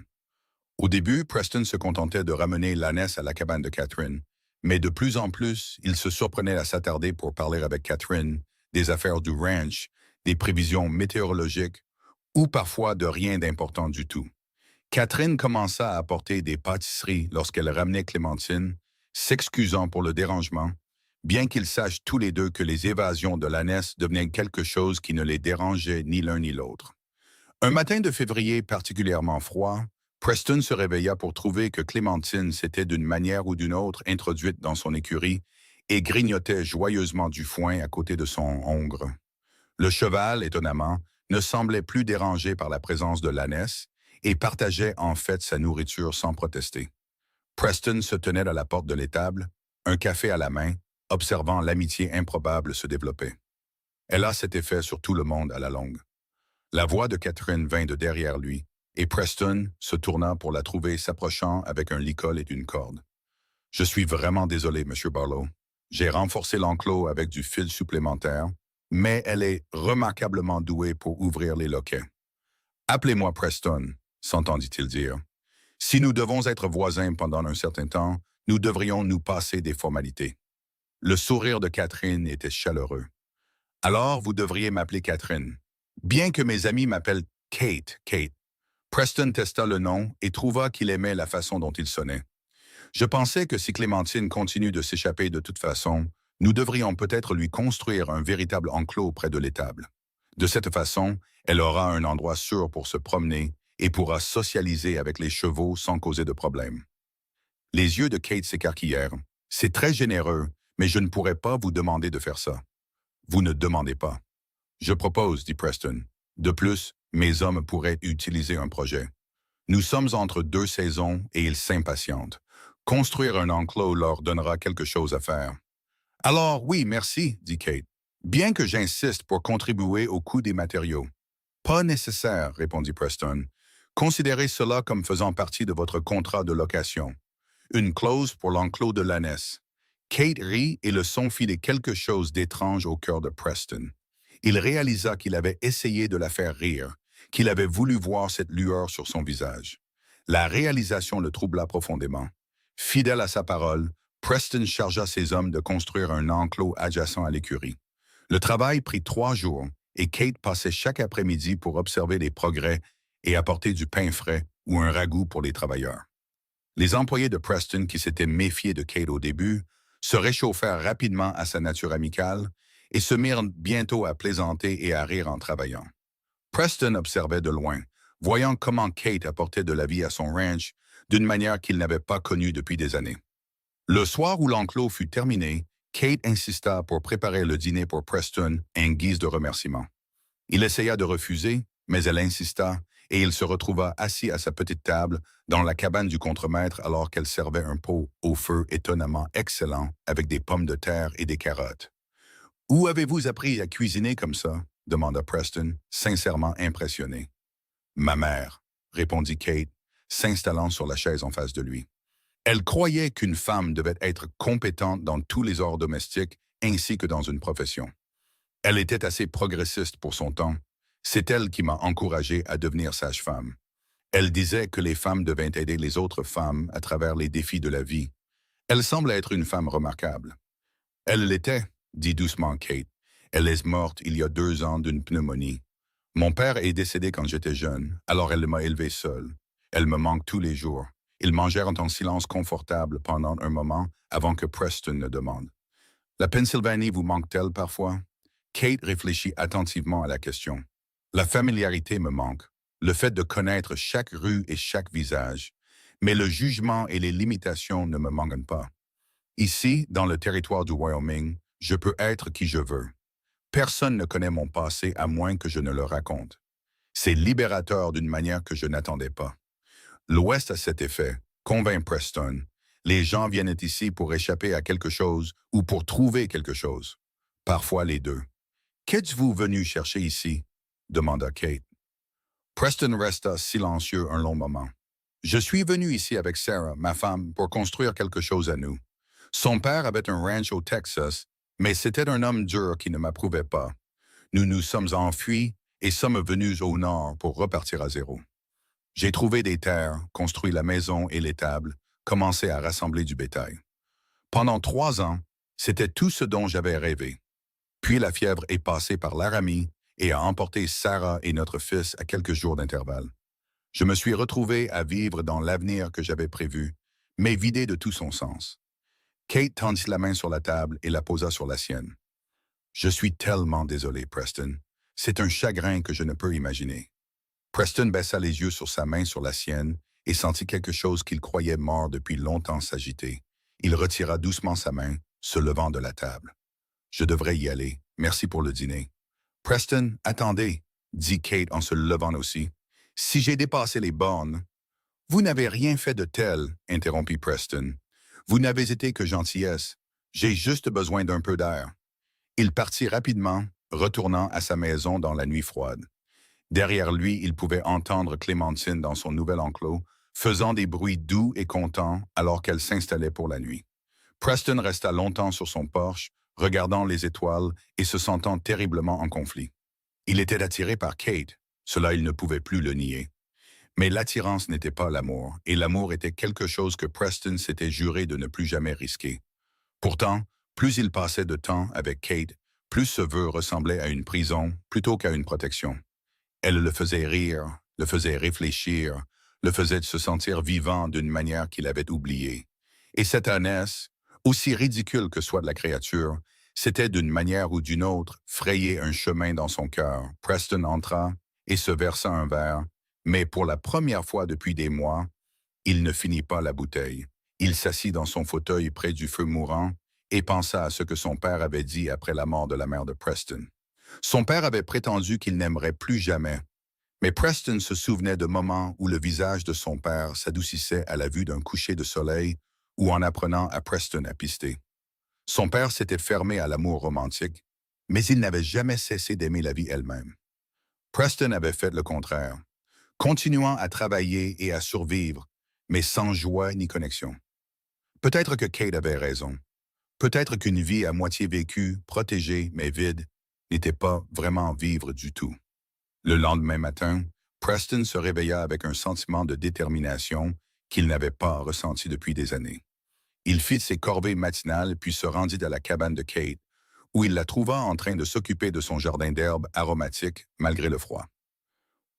Au début, Preston se contentait de ramener l'ânesse à la cabane de Catherine, mais de plus en plus, il se surprenait à s'attarder pour parler avec Catherine des affaires du ranch, des prévisions météorologiques ou parfois de rien d'important du tout. Catherine commença à apporter des pâtisseries lorsqu'elle ramenait Clémentine, s'excusant pour le dérangement, bien qu'ils sachent tous les deux que les évasions de l'ânesse devenaient quelque chose qui ne les dérangeait ni l'un ni l'autre. Un matin de février particulièrement froid, Preston se réveilla pour trouver que Clémentine s'était d'une manière ou d'une autre introduite dans son écurie et grignotait joyeusement du foin à côté de son hongre. Le cheval, étonnamment, ne semblait plus dérangé par la présence de l'ânesse et partageait en fait sa nourriture sans protester. Preston se tenait à la porte de l'étable, un café à la main, observant l'amitié improbable se développer. Elle a cet effet sur tout le monde à la longue. La voix de Catherine vint de derrière lui, et Preston se tourna pour la trouver s'approchant avec un licol et une corde. « Je suis vraiment désolé, Monsieur Barlow. J'ai renforcé l'enclos avec du fil supplémentaire, mais elle est remarquablement douée pour ouvrir les loquets. Appelez-moi Preston, s'entendit-il dire. Si nous devons être voisins pendant un certain temps, nous devrions nous passer des formalités. Le sourire de Catherine était chaleureux. Alors, vous devriez m'appeler Catherine. Bien que mes amis m'appellent Kate. Preston testa le nom et trouva qu'il aimait la façon dont il sonnait. Je pensais que si Clémentine continue de s'échapper de toute façon, nous devrions peut-être lui construire un véritable enclos près de l'étable. De cette façon, elle aura un endroit sûr pour se promener et pourra socialiser avec les chevaux sans causer de problème. Les yeux de Kate s'écarquillèrent. « C'est très généreux, mais je ne pourrais pas vous demander de faire ça. » « Vous ne demandez pas. »« Je propose, » dit Preston. « De plus, mes hommes pourraient utiliser un projet. Nous sommes entre deux saisons et ils s'impatientent. Construire un enclos leur donnera quelque chose à faire. »« Alors, oui, merci, » dit Kate. « Bien que j'insiste pour contribuer au coût des matériaux. »« Pas nécessaire, » répondit Preston. « Considérez cela comme faisant partie de votre contrat de location. Une clause pour l'enclos de l'ânesse. » Kate rit et le son fit quelque chose d'étrange au cœur de Preston. Il réalisa qu'il avait essayé de la faire rire, qu'il avait voulu voir cette lueur sur son visage. La réalisation le troubla profondément. Fidèle à sa parole, Preston chargea ses hommes de construire un enclos adjacent à l'écurie. Le travail prit 3 jours et Kate passait chaque après-midi pour observer les progrès et apporter du pain frais ou un ragoût pour les travailleurs. Les employés de Preston qui s'étaient méfiés de Kate au début se réchauffèrent rapidement à sa nature amicale et se mirent bientôt à plaisanter et à rire en travaillant. Preston observait de loin, voyant comment Kate apportait de la vie à son ranch d'une manière qu'il n'avait pas connue depuis des années. Le soir où l'enclos fut terminé, Kate insista pour préparer le dîner pour Preston en guise de remerciement. Il essaya de refuser, mais elle insista et il se retrouva assis à sa petite table dans la cabane du contremaître alors qu'elle servait un pot au feu étonnamment excellent avec des pommes de terre et des carottes. « Où avez-vous appris à cuisiner comme ça? » demanda Preston, sincèrement impressionné. « Ma mère, » répondit Kate, s'installant sur la chaise en face de lui. Elle croyait qu'une femme devait être compétente dans tous les ordres domestiques ainsi que dans une profession. Elle était assez progressiste pour son temps. C'est elle qui m'a encouragé à devenir sage-femme. Elle disait que les femmes devaient aider les autres femmes à travers les défis de la vie. Elle semble être une femme remarquable. Elle l'était, dit doucement Kate. Elle est morte il y a 2 ans d'une pneumonie. Mon père est décédé quand j'étais jeune, alors elle m'a élevé seule. Elle me manque tous les jours. Ils mangèrent en silence confortable pendant un moment avant que Preston ne demande. « La Pennsylvanie vous manque-t-elle parfois? » Kate réfléchit attentivement à la question. « La familiarité me manque, le fait de connaître chaque rue et chaque visage, mais le jugement et les limitations ne me manquent pas. Ici, dans le territoire du Wyoming, je peux être qui je veux. Personne ne connaît mon passé à moins que je ne le raconte. C'est libérateur d'une manière que je n'attendais pas. L'Ouest a cet effet, convainc Preston. Les gens viennent ici pour échapper à quelque chose ou pour trouver quelque chose. Parfois les deux. « Qu'êtes-vous venu chercher ici? » demanda Kate. Preston resta silencieux un long moment. « Je suis venu ici avec Sarah, ma femme, pour construire quelque chose à nous. Son père avait un ranch au Texas, mais c'était un homme dur qui ne m'approuvait pas. Nous nous sommes enfuis et sommes venus au nord pour repartir à zéro. J'ai trouvé des terres, construit la maison et l'étable, commencé à rassembler du bétail. Pendant 3 ans, c'était tout ce dont j'avais rêvé. Puis la fièvre est passée par Laramie et a emporté Sarah et notre fils à quelques jours d'intervalle. Je me suis retrouvé à vivre dans l'avenir que j'avais prévu, mais vidé de tout son sens. » Kate tendit la main sur la table et la posa sur la sienne. « Je suis tellement désolé, Preston. C'est un chagrin que je ne peux imaginer. » Preston baissa les yeux sur sa main sur la sienne et sentit quelque chose qu'il croyait mort depuis longtemps s'agiter. Il retira doucement sa main, se levant de la table. « Je devrais y aller. Merci pour le dîner. »« Preston, attendez, » dit Kate en se levant aussi. « Si j'ai dépassé les bornes... »« Vous n'avez rien fait de tel, » interrompit Preston. « Vous n'avez été que gentillesse. J'ai juste besoin d'un peu d'air. » Il partit rapidement, retournant à sa maison dans la nuit froide. Derrière lui, il pouvait entendre Clémentine dans son nouvel enclos, faisant des bruits doux et contents alors qu'elle s'installait pour la nuit. Preston resta longtemps sur son porche, regardant les étoiles et se sentant terriblement en conflit. Il était attiré par Kate, cela il ne pouvait plus le nier. Mais l'attirance n'était pas l'amour, et l'amour était quelque chose que Preston s'était juré de ne plus jamais risquer. Pourtant, plus il passait de temps avec Kate, plus ce vœu ressemblait à une prison plutôt qu'à une protection. Elle le faisait rire, le faisait réfléchir, le faisait se sentir vivant d'une manière qu'il avait oubliée. Et cette ânesse, aussi ridicule que soit la créature, c'était d'une manière ou d'une autre frayer un chemin dans son cœur. Preston entra et se versa un verre, mais pour la première fois depuis des mois, il ne finit pas la bouteille. Il s'assit dans son fauteuil près du feu mourant et pensa à ce que son père avait dit après la mort de la mère de Preston. Son père avait prétendu qu'il n'aimerait plus jamais, mais Preston se souvenait de moments où le visage de son père s'adoucissait à la vue d'un coucher de soleil ou en apprenant à Preston à pister. Son père s'était fermé à l'amour romantique, mais il n'avait jamais cessé d'aimer la vie elle-même. Preston avait fait le contraire, continuant à travailler et à survivre, mais sans joie ni connexion. Peut-être que Kate avait raison. Peut-être qu'une vie à moitié vécue, protégée mais vide, n'était pas vraiment vivre du tout. Le lendemain matin, Preston se réveilla avec un sentiment de détermination qu'il n'avait pas ressenti depuis des années. Il fit ses corvées matinales puis se rendit à la cabane de Kate, où il la trouva en train de s'occuper de son jardin d'herbes aromatiques malgré le froid.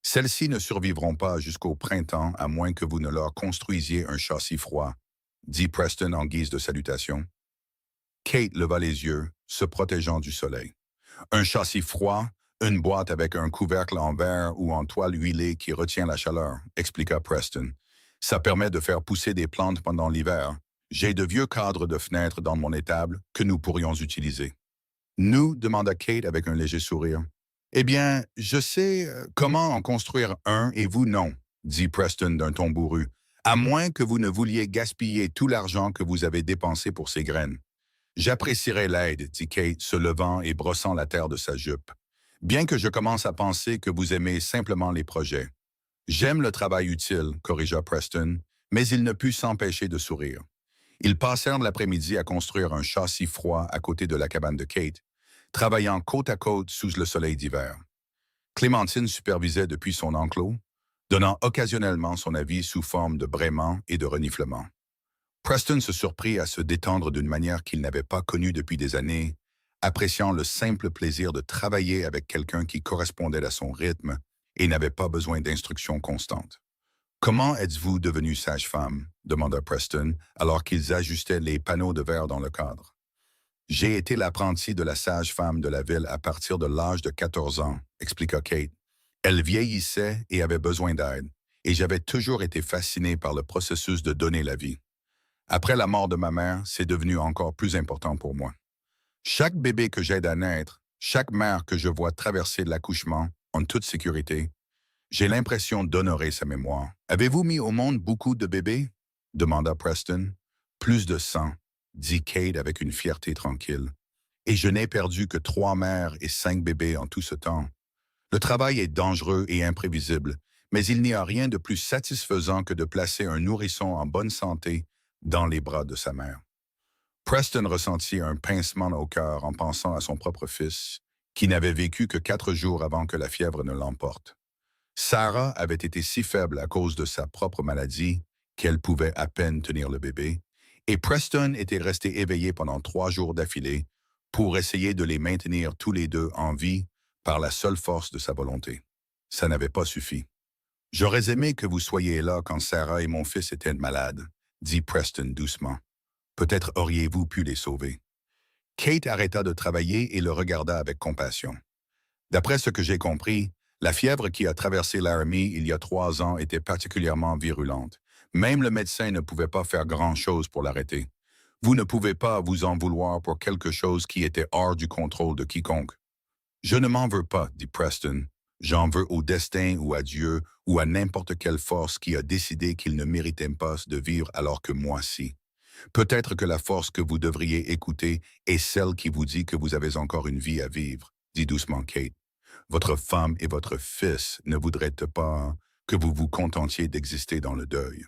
Celles-ci ne survivront pas jusqu'au printemps à moins que vous ne leur construisiez un châssis froid, dit Preston en guise de salutation. Kate leva les yeux, se protégeant du soleil. Un châssis froid, une boîte avec un couvercle en verre ou en toile huilée qui retient la chaleur, expliqua Preston. Ça permet de faire pousser des plantes pendant l'hiver. J'ai de vieux cadres de fenêtres dans mon étable que nous pourrions utiliser. Nous, demanda Kate avec un léger sourire. Eh bien, je sais comment en construire un et vous non, dit Preston d'un ton bourru, à moins que vous ne vouliez gaspiller tout l'argent que vous avez dépensé pour ces graines. J'apprécierais l'aide, dit Kate, se levant et brossant la terre de sa jupe. Bien que je commence à penser que vous aimez simplement les projets. J'aime le travail utile, corrigea Preston, mais il ne put s'empêcher de sourire. Ils passèrent l'après-midi à construire un châssis froid à côté de la cabane de Kate, travaillant côte à côte sous le soleil d'hiver. Clémentine supervisait depuis son enclos, donnant occasionnellement son avis sous forme de braiements et de reniflements. Preston se surprit à se détendre d'une manière qu'il n'avait pas connue depuis des années, appréciant le simple plaisir de travailler avec quelqu'un qui correspondait à son rythme et n'avait pas besoin d'instructions constantes. « Comment êtes-vous devenue sage-femme » demanda Preston, alors qu'ils ajustaient les panneaux de verre dans le cadre. « J'ai été l'apprentie de la sage-femme de la ville à partir de l'âge de 14 ans, » expliqua Kate. Elle vieillissait et avait besoin d'aide, et j'avais toujours été fasciné par le processus de donner la vie. Après la mort de ma mère, c'est devenu encore plus important pour moi. Chaque bébé que j'aide à naître, chaque mère que je vois traverser l'accouchement en toute sécurité, j'ai l'impression d'honorer sa mémoire. « Avez-vous mis au monde beaucoup de bébés » demanda Preston. « Plus de 100, » dit Kate avec une fierté tranquille. « Et je n'ai perdu que 3 mères et 5 bébés en tout ce temps. Le travail est dangereux et imprévisible, mais il n'y a rien de plus satisfaisant que de placer un nourrisson en bonne santé dans les bras de sa mère. » Preston ressentit un pincement au cœur en pensant à son propre fils, qui n'avait vécu que 4 jours avant que la fièvre ne l'emporte. Sarah avait été si faible à cause de sa propre maladie qu'elle pouvait à peine tenir le bébé, et Preston était resté éveillé pendant 3 jours d'affilée pour essayer de les maintenir tous les deux en vie par la seule force de sa volonté. Ça n'avait pas suffi. « J'aurais aimé que vous soyez là quand Sarah et mon fils étaient malades, » dit Preston doucement. « Peut-être auriez-vous pu les sauver. » Kate arrêta de travailler et le regarda avec compassion. D'après ce que j'ai compris, la fièvre qui a traversé Laramie il y a 3 ans était particulièrement virulente. Même le médecin ne pouvait pas faire grand-chose pour l'arrêter. Vous ne pouvez pas vous en vouloir pour quelque chose qui était hors du contrôle de quiconque. « Je ne m'en veux pas, » dit Preston. « J'en veux au destin ou à Dieu ou à n'importe quelle force qui a décidé qu'il ne méritait pas de vivre alors que moi si. Peut-être que la force que vous devriez écouter est celle qui vous dit que vous avez encore une vie à vivre, » dit doucement Kate. « Votre femme et votre fils ne voudraient pas que vous vous contentiez d'exister dans le deuil.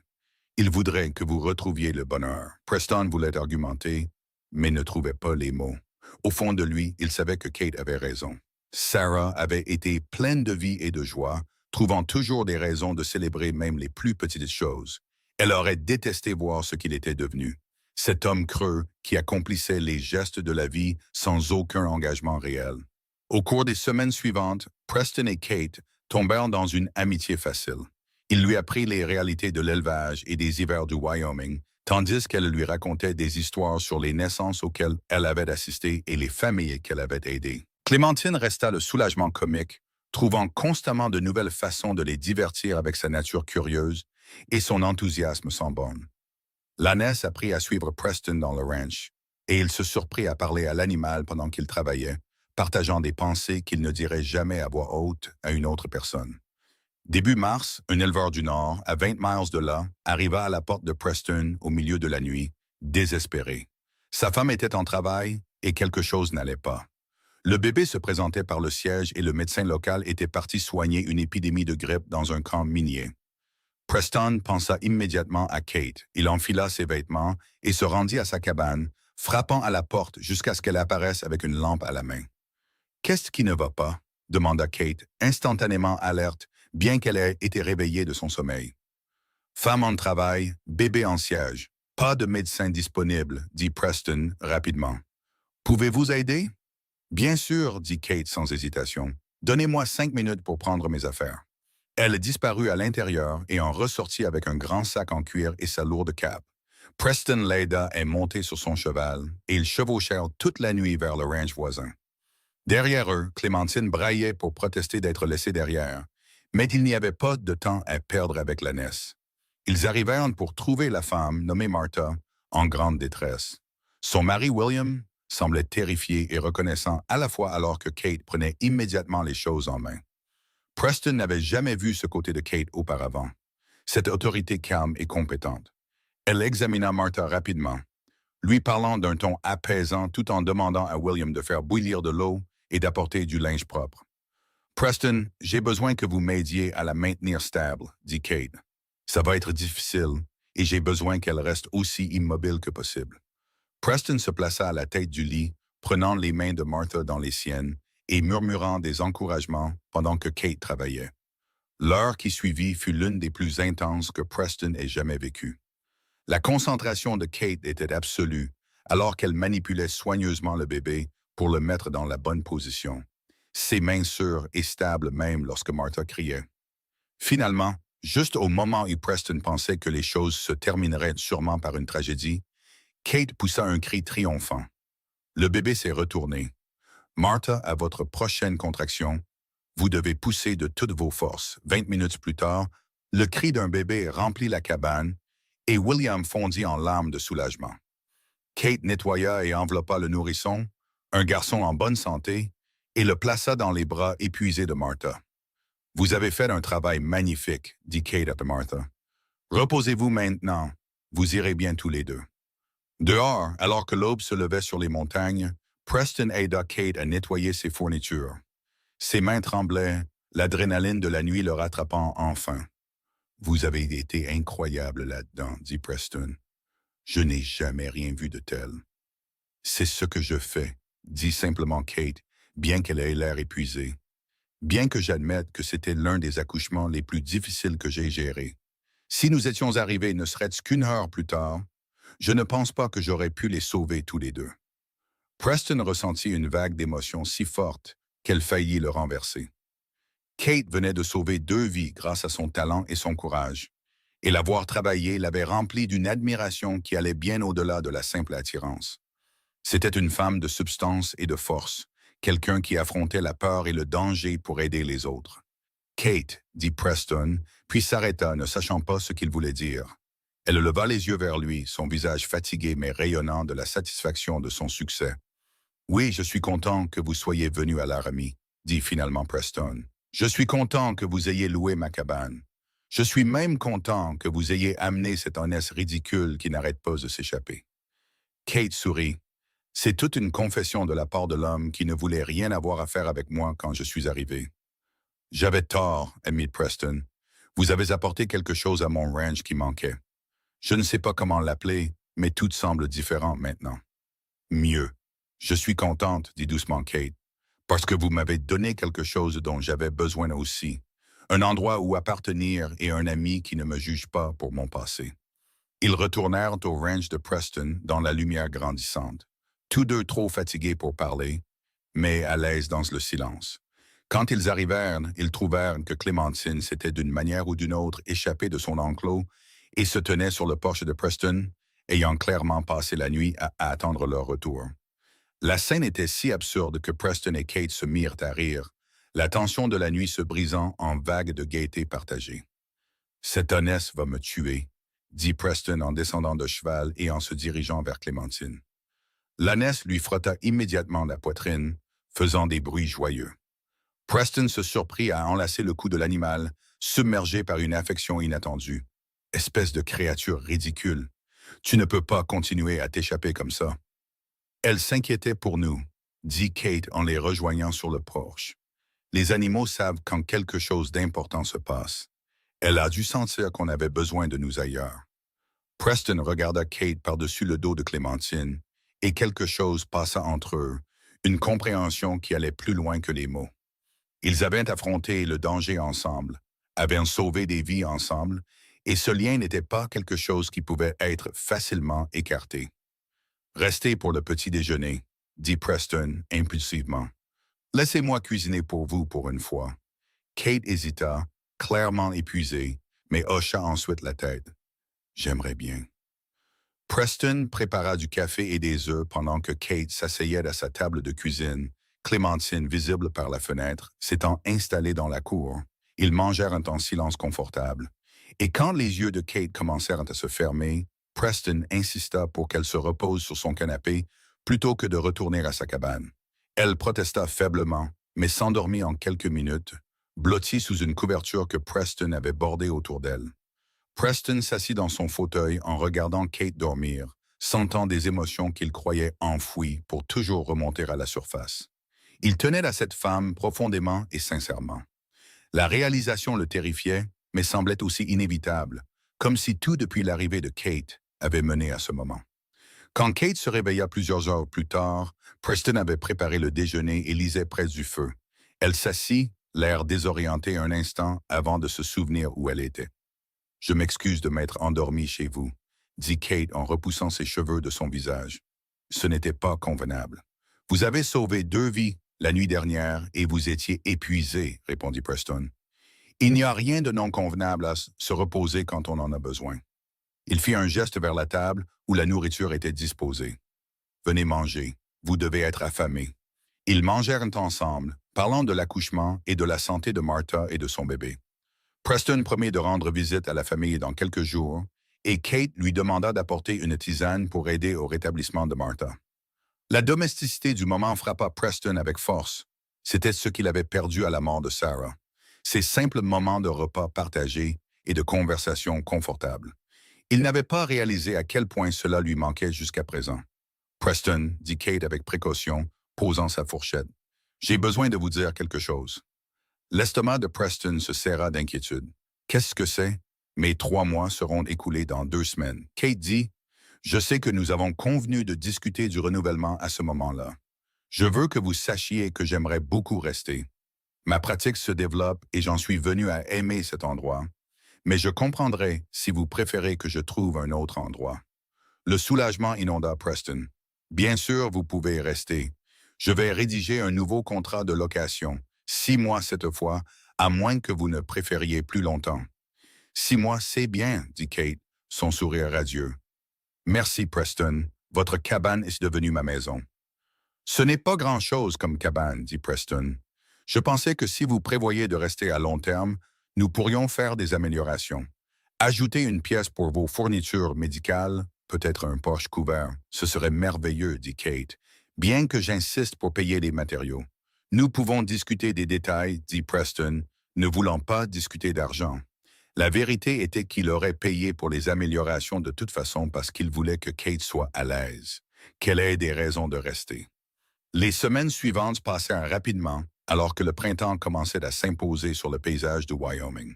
Ils voudraient que vous retrouviez le bonheur. » Preston voulait argumenter, mais ne trouvait pas les mots. Au fond de lui, il savait que Kate avait raison. Sarah avait été pleine de vie et de joie, trouvant toujours des raisons de célébrer même les plus petites choses. Elle aurait détesté voir ce qu'il était devenu. Cet homme creux qui accomplissait les gestes de la vie sans aucun engagement réel. Au cours des semaines suivantes, Preston et Kate tombèrent dans une amitié facile. Il lui apprit les réalités de l'élevage et des hivers du Wyoming, tandis qu'elle lui racontait des histoires sur les naissances auxquelles elle avait assisté et les familles qu'elle avait aidées. Clémentine resta le soulagement comique, trouvant constamment de nouvelles façons de les divertir avec sa nature curieuse et son enthousiasme sans borne. L'ânesse apprit à suivre Preston dans le ranch, et il se surprit à parler à l'animal pendant qu'il travaillait, partageant des pensées qu'il ne dirait jamais à voix haute à une autre personne. Début mars, un éleveur du Nord, à 20 miles de là, arriva à la porte de Preston au milieu de la nuit, désespéré. Sa femme était en travail et quelque chose n'allait pas. Le bébé se présentait par le siège et le médecin local était parti soigner une épidémie de grippe dans un camp minier. Preston pensa immédiatement à Kate. Il enfila ses vêtements et se rendit à sa cabane, frappant à la porte jusqu'à ce qu'elle apparaisse avec une lampe à la main. « Qu'est-ce qui ne va pas ?» demanda Kate, instantanément alerte, bien qu'elle ait été réveillée de son sommeil. Femme en travail, bébé en siège. Pas de médecin disponible, dit Preston rapidement. Pouvez-vous aider? Bien sûr, dit Kate sans hésitation. Donnez-moi 5 minutes pour prendre mes affaires. Elle disparut à l'intérieur et en ressortit avec un grand sac en cuir et sa lourde cape. Preston l'aida et monté sur son cheval, et ils chevauchèrent toute la nuit vers le ranch voisin. Derrière eux, Clémentine braillait pour protester d'être laissée derrière, mais il n'y avait pas de temps à perdre avec l'ânesse. Ils arrivèrent pour trouver la femme, nommée Martha, en grande détresse. Son mari William semblait terrifié et reconnaissant à la fois alors que Kate prenait immédiatement les choses en main. Preston n'avait jamais vu ce côté de Kate auparavant, cette autorité calme et compétente. Elle examina Martha rapidement, lui parlant d'un ton apaisant tout en demandant à William de faire bouillir de l'eau et d'apporter du linge propre. Preston, j'ai besoin que vous m'aidiez à la maintenir stable, dit Kate. Ça va être difficile et j'ai besoin qu'elle reste aussi immobile que possible. Preston se plaça à la tête du lit, prenant les mains de Martha dans les siennes et murmurant des encouragements pendant que Kate travaillait. L'heure qui suivit fut l'une des plus intenses que Preston ait jamais vécues. La concentration de Kate était absolue, alors qu'elle manipulait soigneusement le bébé pour le mettre dans la bonne position, ses mains sûres et stables même lorsque Martha criait. Finalement, juste au moment où Preston pensait que les choses se termineraient sûrement par une tragédie, Kate poussa un cri triomphant. Le bébé s'est retourné. Martha, à votre prochaine contraction, vous devez pousser de toutes vos forces. 20 minutes plus tard, le cri d'un bébé remplit la cabane et William fondit en larmes de soulagement. Kate nettoya et enveloppa le nourrisson, un garçon en bonne santé, et le plaça dans les bras épuisés de Martha. Vous avez fait un travail magnifique, dit Kate à Martha. Reposez-vous maintenant, vous irez bien tous les deux. Dehors, alors que l'aube se levait sur les montagnes, Preston aida Kate à nettoyer ses fournitures. Ses mains tremblaient, l'adrénaline de la nuit le rattrapant enfin. Vous avez été incroyable là-dedans, dit Preston. Je n'ai jamais rien vu de tel. C'est ce que je fais, dit simplement Kate, bien qu'elle ait l'air épuisée. Bien que j'admette que c'était l'un des accouchements les plus difficiles que j'ai gérés. Si nous étions arrivés ne serait-ce qu'une heure plus tard, je ne pense pas que j'aurais pu les sauver tous les deux. Preston ressentit une vague d'émotion si forte qu'elle faillit le renverser. Kate venait de sauver 2 vies grâce à son talent et son courage, et la voir travailler l'avait remplie d'une admiration qui allait bien au-delà de la simple attirance. C'était une femme de substance et de force, quelqu'un qui affrontait la peur et le danger pour aider les autres. Kate, dit Preston, puis s'arrêta, ne sachant pas ce qu'il voulait dire. Elle leva les yeux vers lui, son visage fatigué mais rayonnant de la satisfaction de son succès. « Oui, je suis content que vous soyez venu à Laramie, » dit finalement Preston. « Je suis content que vous ayez loué ma cabane. Je suis même content que vous ayez amené cette ânesse ridicule qui n'arrête pas de s'échapper. » Kate sourit. « C'est toute une confession de la part de l'homme qui ne voulait rien avoir à faire avec moi quand je suis arrivé. »« J'avais tort, » admit Preston. « Vous avez apporté quelque chose à mon ranch qui manquait. Je ne sais pas comment l'appeler, mais tout semble différent maintenant. »« Mieux. Je suis contente, » dit doucement Kate, « parce que vous m'avez donné quelque chose dont j'avais besoin aussi. Un endroit où appartenir et un ami qui ne me juge pas pour mon passé. » Ils retournèrent au ranch de Preston dans la lumière grandissante, tous deux trop fatigués pour parler, mais à l'aise dans le silence. Quand ils arrivèrent, ils trouvèrent que Clémentine s'était d'une manière ou d'une autre échappée de son enclos et se tenait sur le porche de Preston, ayant clairement passé la nuit à attendre leur retour. La scène était si absurde que Preston et Kate se mirent à rire, la tension de la nuit se brisant en vagues de gaieté partagée. « Cette ânesse va me tuer, » dit Preston en descendant de cheval et en se dirigeant vers Clémentine. L'ânesse lui frotta immédiatement la poitrine, faisant des bruits joyeux. Preston se surprit à enlacer le cou de l'animal, submergé par une affection inattendue. « Espèce de créature ridicule, tu ne peux pas continuer à t'échapper comme ça. » Elle s'inquiétait pour nous, dit Kate en les rejoignant sur le porche. Les animaux savent quand quelque chose d'important se passe. Elle a dû sentir qu'on avait besoin de nous ailleurs. Preston regarda Kate par-dessus le dos de Clémentine, et quelque chose passa entre eux, une compréhension qui allait plus loin que les mots. Ils avaient affronté le danger ensemble, avaient sauvé des vies ensemble, et ce lien n'était pas quelque chose qui pouvait être facilement écarté. Restez pour le petit déjeuner, dit Preston impulsivement. Laissez-moi cuisiner pour vous pour une fois. Kate hésita, clairement épuisée, mais hocha ensuite la tête. J'aimerais bien. Preston prépara du café et des œufs pendant que Kate s'asseyait à sa table de cuisine, Clémentine, visible par la fenêtre, s'étant installée dans la cour. Ils mangèrent en silence confortable. Et quand les yeux de Kate commencèrent à se fermer, Preston insista pour qu'elle se repose sur son canapé plutôt que de retourner à sa cabane. Elle protesta faiblement, mais s'endormit en quelques minutes, blottie sous une couverture que Preston avait bordée autour d'elle. Preston s'assit dans son fauteuil en regardant Kate dormir, sentant des émotions qu'il croyait enfouies pour toujours remonter à la surface. Il tenait à cette femme profondément et sincèrement. La réalisation le terrifiait, mais semblait aussi inévitable, comme si tout depuis l'arrivée de Kate avait mené à ce moment. Quand Kate se réveilla plusieurs heures plus tard, Preston avait préparé le déjeuner et lisait près du feu. Elle s'assit, l'air désorienté un instant avant de se souvenir où elle était. « Je m'excuse de m'être endormie chez vous », dit Kate en repoussant ses cheveux de son visage. « Ce n'était pas convenable. Vous avez sauvé 2 vies la nuit dernière et vous étiez épuisé, » répondit Preston. « Il n'y a rien de non convenable à se reposer quand on en a besoin. » Il fit un geste vers la table où la nourriture était disposée. « Venez manger, vous devez être affamés. » Ils mangèrent ensemble, parlant de l'accouchement et de la santé de Martha et de son bébé. Preston promit de rendre visite à la famille dans quelques jours, et Kate lui demanda d'apporter une tisane pour aider au rétablissement de Martha. La domesticité du moment frappa Preston avec force. C'était ce qu'il avait perdu à la mort de Sarah. Ces simples moments de repas partagés et de conversations confortables. Il n'avait pas réalisé à quel point cela lui manquait jusqu'à présent. « Preston, » dit Kate avec précaution, posant sa fourchette. « J'ai besoin de vous dire quelque chose. » L'estomac de Preston se serra d'inquiétude. « Qu'est-ce que c'est? Mes 3 mois seront écoulés dans 2 semaines. » Kate dit, « Je sais que nous avons convenu de discuter du renouvellement à ce moment-là. Je veux que vous sachiez que j'aimerais beaucoup rester. Ma pratique se développe et j'en suis venu à aimer cet endroit. Mais je comprendrai si vous préférez que je trouve un autre endroit. » Le soulagement inonda Preston. « Bien sûr, vous pouvez rester. Je vais rédiger un nouveau contrat de location. 6 mois cette fois, à moins que vous ne préfériez plus longtemps. »« 6 mois, c'est bien, » dit Kate, son sourire radieux. « Merci, Preston. Votre cabane est devenue ma maison. »« Ce n'est pas grand-chose comme cabane, » dit Preston. « Je pensais que si vous prévoyez de rester à long terme, nous pourrions faire des améliorations. Ajouter une pièce pour vos fournitures médicales, peut-être un porche couvert. Ce serait merveilleux, dit Kate, bien que j'insiste pour payer les matériaux. Nous pouvons discuter des détails, dit Preston, ne voulant pas discuter d'argent. La vérité était qu'il aurait payé pour les améliorations de toute façon parce qu'il voulait que Kate soit à l'aise, qu'elle ait des raisons de rester. Les semaines suivantes passèrent rapidement, alors que le printemps commençait à s'imposer sur le paysage du Wyoming.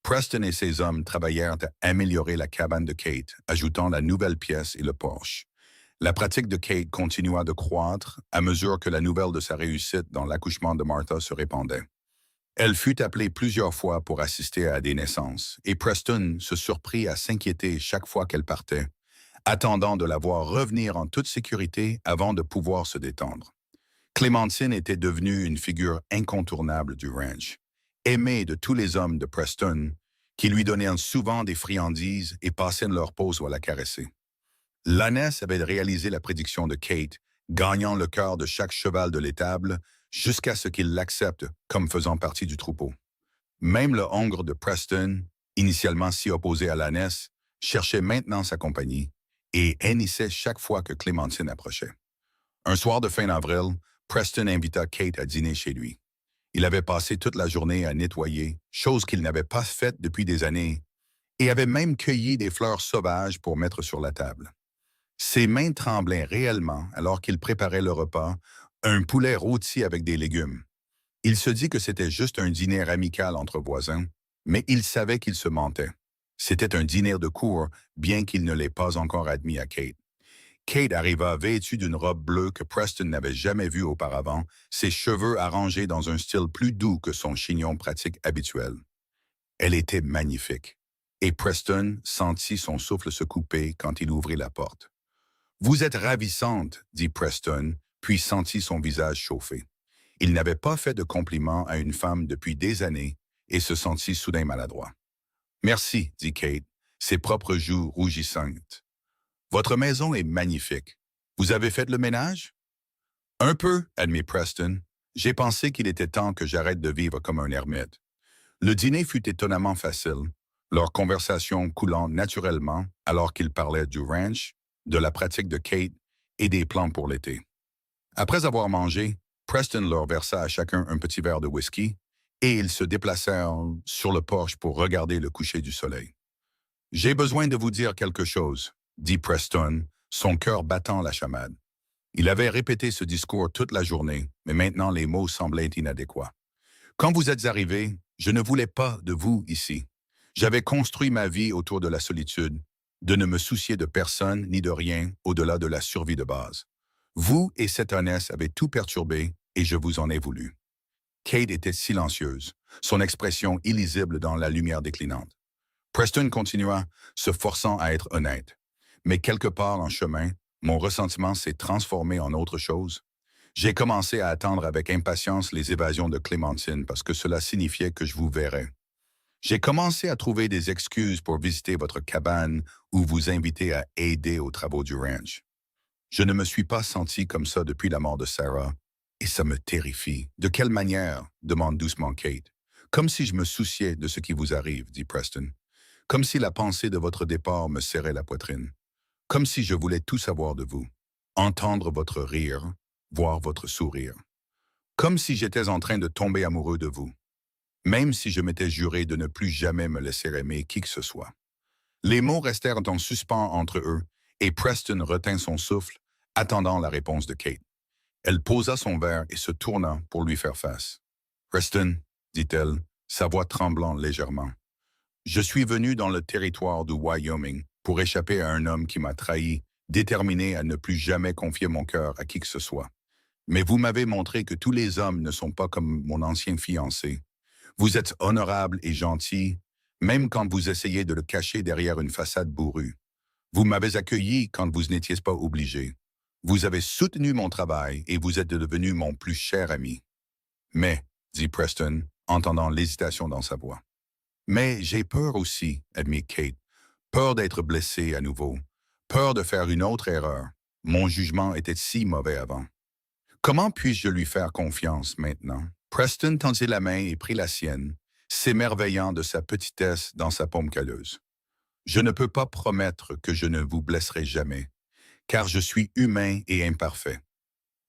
Preston et ses hommes travaillèrent à améliorer la cabane de Kate, ajoutant la nouvelle pièce et le porche. La pratique de Kate continua de croître à mesure que la nouvelle de sa réussite dans l'accouchement de Martha se répandait. Elle fut appelée plusieurs fois pour assister à des naissances, et Preston se surprit à s'inquiéter chaque fois qu'elle partait, attendant de la voir revenir en toute sécurité avant de pouvoir se détendre. Clémentine était devenue une figure incontournable du ranch, aimée de tous les hommes de Preston, qui lui donnaient souvent des friandises et passaient leur pause à la caresser. L'ânesse avait réalisé la prédiction de Kate, gagnant le cœur de chaque cheval de l'étable jusqu'à ce qu'il l'accepte comme faisant partie du troupeau. Même le hongre de Preston, initialement si opposé à l'ânesse, cherchait maintenant sa compagnie et hennissait chaque fois que Clémentine approchait. Un soir de fin avril, Preston invita Kate à dîner chez lui. Il avait passé toute la journée à nettoyer, chose qu'il n'avait pas faite depuis des années, et avait même cueilli des fleurs sauvages pour mettre sur la table. Ses mains tremblaient réellement alors qu'il préparait le repas, un poulet rôti avec des légumes. Il se dit que c'était juste un dîner amical entre voisins, mais il savait qu'il se mentait. C'était un dîner de cour, bien qu'il ne l'ait pas encore admis à Kate. Kate arriva vêtue d'une robe bleue que Preston n'avait jamais vue auparavant, ses cheveux arrangés dans un style plus doux que son chignon pratique habituel. Elle était magnifique. Et Preston sentit son souffle se couper quand il ouvrit la porte. Vous êtes ravissante, dit Preston, puis sentit son visage chauffer. Il n'avait pas fait de compliment à une femme depuis des années et se sentit soudain maladroit. Merci, dit Kate, ses propres joues rougissantes. Votre maison est magnifique. Vous avez fait le ménage? Un peu, admit Preston. J'ai pensé qu'il était temps que j'arrête de vivre comme un ermite. Le dîner fut étonnamment facile, leur conversation coulant naturellement alors qu'ils parlaient du ranch, de la pratique de Kate et des plans pour l'été. Après avoir mangé, Preston leur versa à chacun un petit verre de whisky et ils se déplacèrent sur le porche pour regarder le coucher du soleil. « J'ai besoin de vous dire quelque chose, » dit Preston, son cœur battant la chamade. Il avait répété ce discours toute la journée, mais maintenant les mots semblaient inadéquats. « Quand vous êtes arrivé, je ne voulais pas de vous ici. J'avais construit ma vie autour de la solitude, de ne me soucier de personne ni de rien au-delà de la survie de base. Vous et cette ânesse avez tout perturbé et je vous en ai voulu. » Kate était silencieuse, son expression illisible dans la lumière déclinante. Preston continua, se forçant à être honnête. Mais quelque part en chemin, mon ressentiment s'est transformé en autre chose. J'ai commencé à attendre avec impatience les évasions de Clémentine parce que cela signifiait que je vous verrais. J'ai commencé à trouver des excuses pour visiter votre cabane ou vous inviter à aider aux travaux du ranch. Je ne me suis pas senti comme ça depuis la mort de Sarah, et ça me terrifie. « De quelle manière? » demande doucement Kate. « Comme si je me souciais de ce qui vous arrive, » dit Preston. « Comme si la pensée de votre départ me serrait la poitrine. Comme si je voulais tout savoir de vous. Entendre votre rire, voir votre sourire. Comme si j'étais en train de tomber amoureux de vous. Même si je m'étais juré de ne plus jamais me laisser aimer qui que ce soit. » Les mots restèrent en suspens entre eux, et Preston retint son souffle, attendant la réponse de Kate. Elle posa son verre et se tourna pour lui faire face. « Preston, » dit-elle, sa voix tremblant légèrement. « Je suis venu dans le territoire du Wyoming pour échapper à un homme qui m'a trahi, déterminé à ne plus jamais confier mon cœur à qui que ce soit. Mais vous m'avez montré que tous les hommes ne sont pas comme mon ancien fiancé. Vous êtes honorable et gentil, même quand vous essayez de le cacher derrière une façade bourrue. Vous m'avez accueilli quand vous n'étiez pas obligé. Vous avez soutenu mon travail et vous êtes devenu mon plus cher ami. Mais, dit Preston, entendant l'hésitation dans sa voix. Mais j'ai peur aussi, admit Kate. Peur d'être blessé à nouveau. Peur de faire une autre erreur. Mon jugement était si mauvais avant. Comment puis-je lui faire confiance maintenant? Preston tendit la main et prit la sienne, s'émerveillant de sa petitesse dans sa paume calleuse. Je ne peux pas promettre que je ne vous blesserai jamais, car je suis humain et imparfait.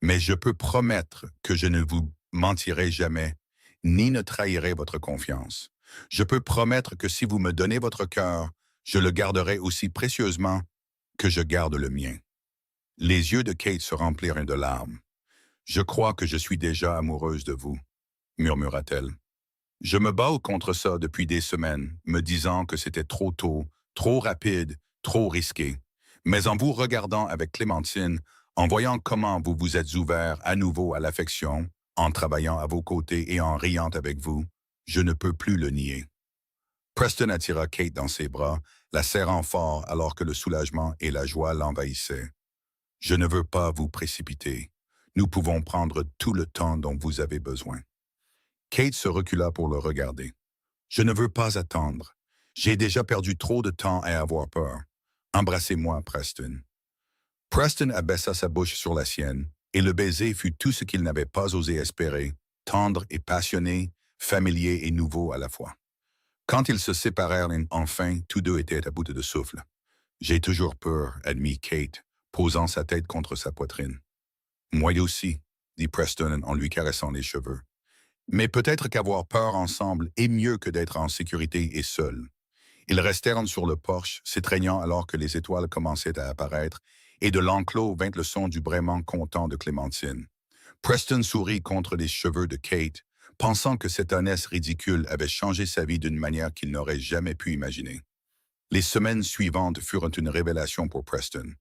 Mais je peux promettre que je ne vous mentirai jamais, ni ne trahirai votre confiance. Je peux promettre que si vous me donnez votre cœur, je le garderai aussi précieusement que je garde le mien. Les yeux de Kate se remplirent de larmes. Je crois que je suis déjà amoureuse de vous, murmura-t-elle. Je me bats contre ça depuis des semaines, me disant que c'était trop tôt, trop rapide, trop risqué. Mais en vous regardant avec Clémentine, en voyant comment vous vous êtes ouvert à nouveau à l'affection, en travaillant à vos côtés et en riant avec vous, je ne peux plus le nier. Preston attira Kate dans ses bras, la serrant fort alors que le soulagement et la joie l'envahissaient. « Je ne veux pas vous précipiter. Nous pouvons prendre tout le temps dont vous avez besoin. » Kate se recula pour le regarder. « Je ne veux pas attendre. J'ai déjà perdu trop de temps à avoir peur. Embrassez-moi, Preston. » Preston abaissa sa bouche sur la sienne, et le baiser fut tout ce qu'il n'avait pas osé espérer, tendre et passionné, familier et nouveau à la fois. Quand ils se séparèrent enfin, tous deux étaient à bout de souffle. « J'ai toujours peur, » admit Kate, posant sa tête contre sa poitrine. « Moi aussi, » dit Preston en lui caressant les cheveux. « Mais peut-être qu'avoir peur ensemble est mieux que d'être en sécurité et seul. » Ils restèrent sur le porche, s'étreignant alors que les étoiles commençaient à apparaître, et de l'enclos vint le son du braiement content de Clémentine. Preston sourit contre les cheveux de Kate, pensant que cette ânesse ridicule avait changé sa vie d'une manière qu'il n'aurait jamais pu imaginer. Les semaines suivantes furent une révélation pour Preston.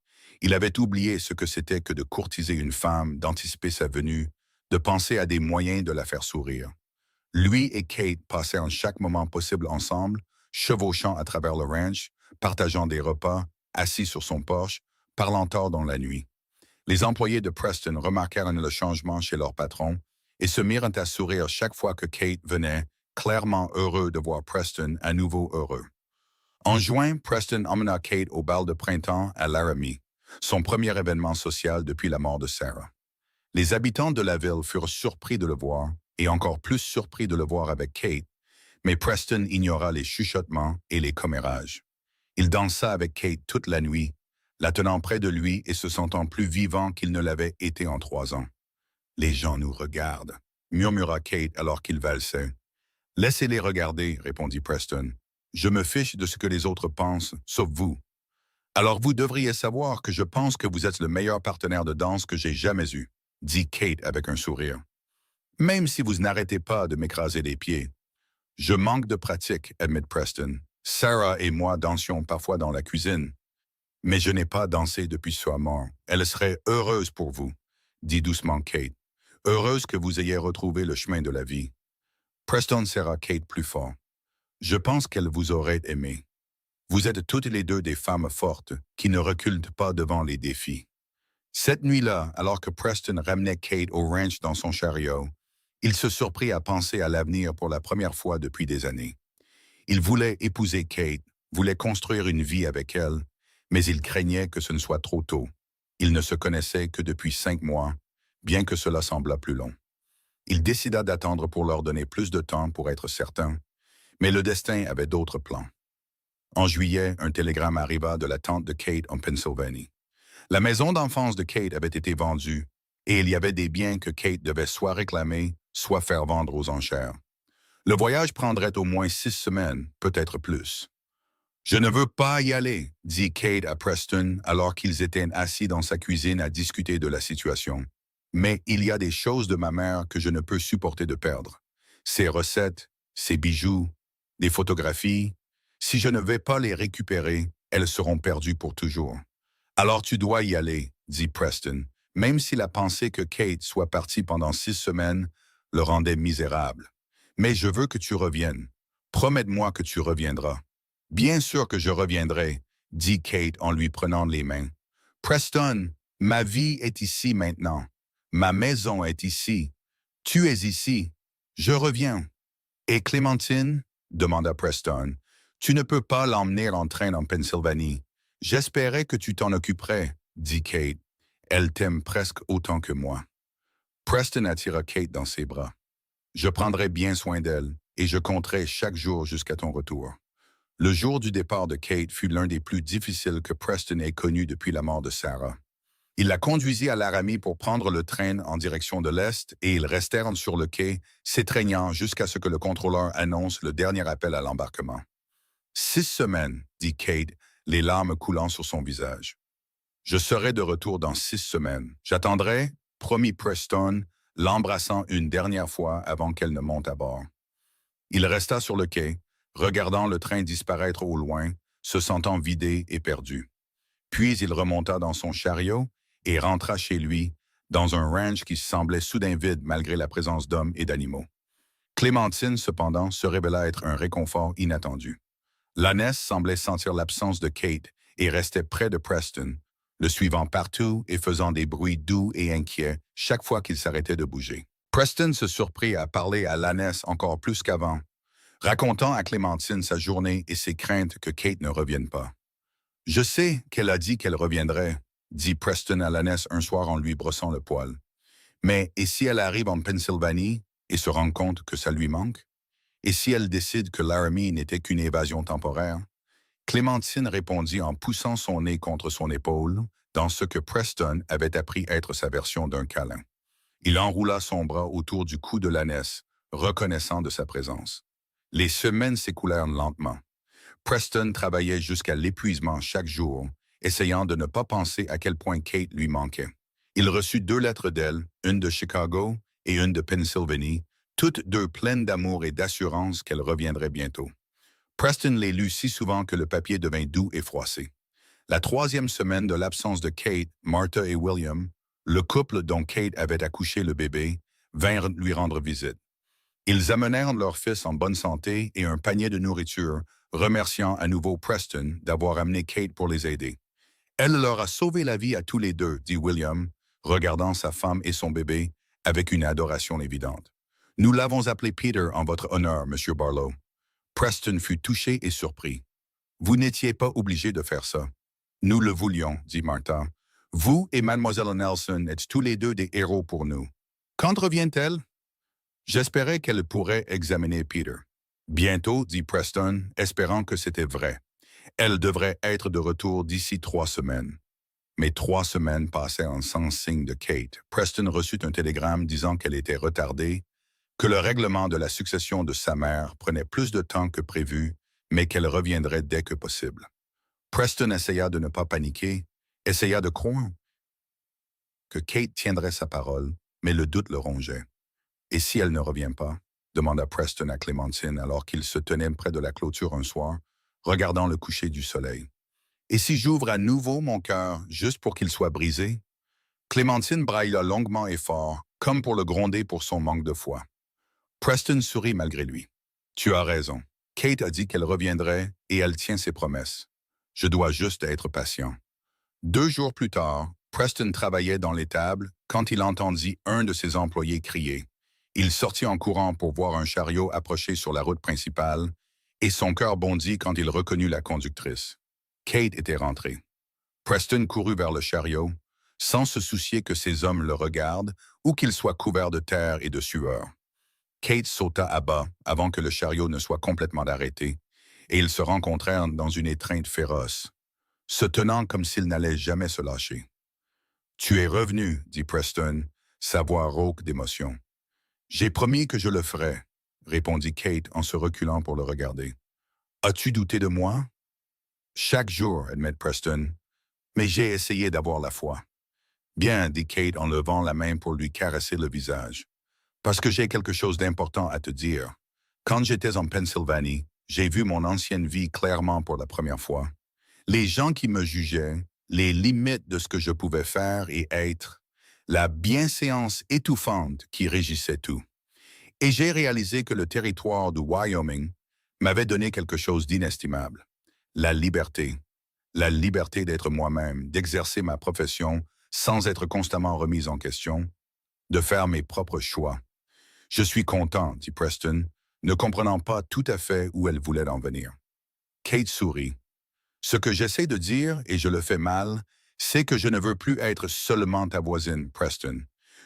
Il avait oublié ce que c'était que de courtiser une femme, d'anticiper sa venue, de penser à des moyens de la faire sourire. Lui et Kate passèrent chaque moment possible ensemble, chevauchant à travers le ranch, partageant des repas, assis sur son porche, parlant tard dans la nuit. Les employés de Preston remarquèrent le changement chez leur patron et se mirent à sourire chaque fois que Kate venait, clairement heureux de voir Preston à nouveau heureux. En juin, Preston emmena Kate au bal de printemps à Laramie, son premier événement social depuis la mort de Sarah. Les habitants de la ville furent surpris de le voir, et encore plus surpris de le voir avec Kate, mais Preston ignora les chuchotements et les commérages. Il dansa avec Kate toute la nuit, la tenant près de lui et se sentant plus vivant qu'il ne l'avait été en 3 ans. « Les gens nous regardent », murmura Kate alors qu'ils valsaient. « Laissez-les regarder », répondit Preston. « Je me fiche de ce que les autres pensent, sauf vous. Alors vous devriez savoir que je pense que vous êtes le meilleur partenaire de danse que j'ai jamais eu, dit Kate avec un sourire. Même si vous n'arrêtez pas de m'écraser les pieds. Je manque de pratique, admet Preston. Sarah et moi dansions parfois dans la cuisine. Mais je n'ai pas dansé depuis sa mort. Elle serait heureuse pour vous, dit doucement Kate. Heureuse que vous ayez retrouvé le chemin de la vie. Preston serra Kate plus fort. Je pense qu'elle vous aurait aimé. Vous êtes toutes les deux des femmes fortes qui ne reculent pas devant les défis. Cette nuit-là, alors que Preston ramenait Kate au ranch dans son chariot, il se surprit à penser à l'avenir pour la première fois depuis des années. Il voulait épouser Kate, voulait construire une vie avec elle, mais il craignait que ce ne soit trop tôt. Ils ne se connaissaient que depuis 5 mois, bien que cela semblât plus long. Il décida d'attendre pour leur donner plus de temps pour être certain, mais le destin avait d'autres plans. En juillet, un télégramme arriva de la tante de Kate en Pennsylvanie. La maison d'enfance de Kate avait été vendue, et il y avait des biens que Kate devait soit réclamer, soit faire vendre aux enchères. Le voyage prendrait au moins 6 semaines, peut-être plus. « Je ne veux pas y aller », dit Kate à Preston alors qu'ils étaient assis dans sa cuisine à discuter de la situation. « Mais il y a des choses de ma mère que je ne peux supporter de perdre. Ses recettes, ses bijoux, des photographies. Si je ne vais pas les récupérer, elles seront perdues pour toujours. » « Alors tu dois y aller, » dit Preston, même si la pensée que Kate soit partie pendant 6 semaines le rendait misérable. « Mais je veux que tu reviennes. Promets-moi que tu reviendras. »« Bien sûr que je reviendrai, » dit Kate en lui prenant les mains. « Preston, ma vie est ici maintenant. Ma maison est ici. Tu es ici. Je reviens. »« Et Clémentine ?» demanda Preston. « Tu ne peux pas l'emmener en train en Pennsylvanie. » « J'espérais que tu t'en occuperais, » dit Kate. « Elle t'aime presque autant que moi. » Preston attira Kate dans ses bras. « Je prendrai bien soin d'elle, et je compterai chaque jour jusqu'à ton retour. » Le jour du départ de Kate fut l'un des plus difficiles que Preston ait connu depuis la mort de Sarah. Il la conduisit à Laramie pour prendre le train en direction de l'Est, et ils restèrent sur le quai, s'étreignant jusqu'à ce que le contrôleur annonce le dernier appel à l'embarquement. « 6 semaines, » dit Kate, les larmes coulant sur son visage. « Je serai de retour dans 6 semaines. J'attendrai, » promit Preston, l'embrassant une dernière fois avant qu'elle ne monte à bord. Il resta sur le quai, regardant le train disparaître au loin, se sentant vidé et perdu. Puis il remonta dans son chariot et rentra chez lui, dans un ranch qui semblait soudain vide malgré la présence d'hommes et d'animaux. Clémentine, cependant, se révéla être un réconfort inattendu. L'ânesse semblait sentir l'absence de Kate et restait près de Preston, le suivant partout et faisant des bruits doux et inquiets chaque fois qu'il s'arrêtait de bouger. Preston se surprit à parler à l'ânesse encore plus qu'avant, racontant à Clémentine sa journée et ses craintes que Kate ne revienne pas. « Je sais qu'elle a dit qu'elle reviendrait, » dit Preston à l'ânesse un soir en lui brossant le poil. « Mais et si elle arrive en Pennsylvanie et se rend compte que ça lui manque? Et si elle décide que Laramie n'était qu'une évasion temporaire? » Clémentine répondit en poussant son nez contre son épaule, dans ce que Preston avait appris être sa version d'un câlin. Il enroula son bras autour du cou de l'ânesse, reconnaissant de sa présence. Les semaines s'écoulèrent lentement. Preston travaillait jusqu'à l'épuisement chaque jour, essayant de ne pas penser à quel point Kate lui manquait. Il reçut 2 lettres d'elle, une de Chicago et une de Pennsylvanie, toutes 2 pleines d'amour et d'assurance qu'elle reviendrait bientôt. Preston les lut si souvent que le papier devint doux et froissé. La 3e semaine de l'absence de Kate, Martha et William, le couple dont Kate avait accouché le bébé, vinrent lui rendre visite. Ils amenèrent leur fils en bonne santé et un panier de nourriture, remerciant à nouveau Preston d'avoir amené Kate pour les aider. Elle leur a sauvé la vie à tous les deux, dit William, regardant sa femme et son bébé avec une adoration évidente. Nous l'avons appelé Peter en votre honneur, Monsieur Barlow. Preston fut touché et surpris. Vous n'étiez pas obligé de faire ça. Nous le voulions, dit Martha. Vous et Mademoiselle Nelson êtes tous les deux des héros pour nous. Quand revient-elle? J'espérais qu'elle pourrait examiner Peter. Bientôt, dit Preston, espérant que c'était vrai. Elle devrait être de retour d'ici 3 semaines. Mais 3 semaines passèrent sans signe de Kate. Preston reçut un télégramme disant qu'elle était retardée, que le règlement de la succession de sa mère prenait plus de temps que prévu, mais qu'elle reviendrait dès que possible. Preston essaya de ne pas paniquer, essaya de croire que Kate tiendrait sa parole, mais le doute le rongeait. « Et si elle ne revient pas? » demanda Preston à Clémentine alors qu'il se tenait près de la clôture un soir, regardant le coucher du soleil. « Et si j'ouvre à nouveau mon cœur, juste pour qu'il soit brisé? » Clémentine brailla longuement et fort, comme pour le gronder pour son manque de foi. Preston sourit malgré lui. « Tu as raison. Kate a dit qu'elle reviendrait et elle tient ses promesses. Je dois juste être patient. » 2 jours plus tard, Preston travaillait dans l'étable quand il entendit un de ses employés crier. Il sortit en courant pour voir un chariot approcher sur la route principale et son cœur bondit quand il reconnut la conductrice. Kate était rentrée. Preston courut vers le chariot, sans se soucier que ces hommes le regardent ou qu'ils soient couverts de terre et de sueur. Kate sauta à bas avant que le chariot ne soit complètement arrêté, et ils se rencontrèrent dans une étreinte féroce, se tenant comme s'ils n'allaient jamais se lâcher. « Tu es revenu, dit Preston, sa voix rauque d'émotion. « J'ai promis que je le ferais, répondit Kate en se reculant pour le regarder. « As-tu douté de moi? » « Chaque jour, admet Preston, mais j'ai essayé d'avoir la foi. »« Bien, dit Kate en levant la main pour lui caresser le visage. « Parce que j'ai quelque chose d'important à te dire. Quand j'étais en Pennsylvanie, j'ai vu mon ancienne vie clairement pour la première fois. Les gens qui me jugeaient, les limites de ce que je pouvais faire et être, la bienséance étouffante qui régissait tout. Et j'ai réalisé que le territoire du Wyoming m'avait donné quelque chose d'inestimable. La liberté d'être moi-même, d'exercer ma profession sans être constamment remise en question, de faire mes propres choix. Je suis content, dit Preston, ne comprenant pas tout à fait où elle voulait en venir. Kate sourit. Ce que j'essaie de dire, et je le fais mal, c'est que je ne veux plus être seulement ta voisine, Preston.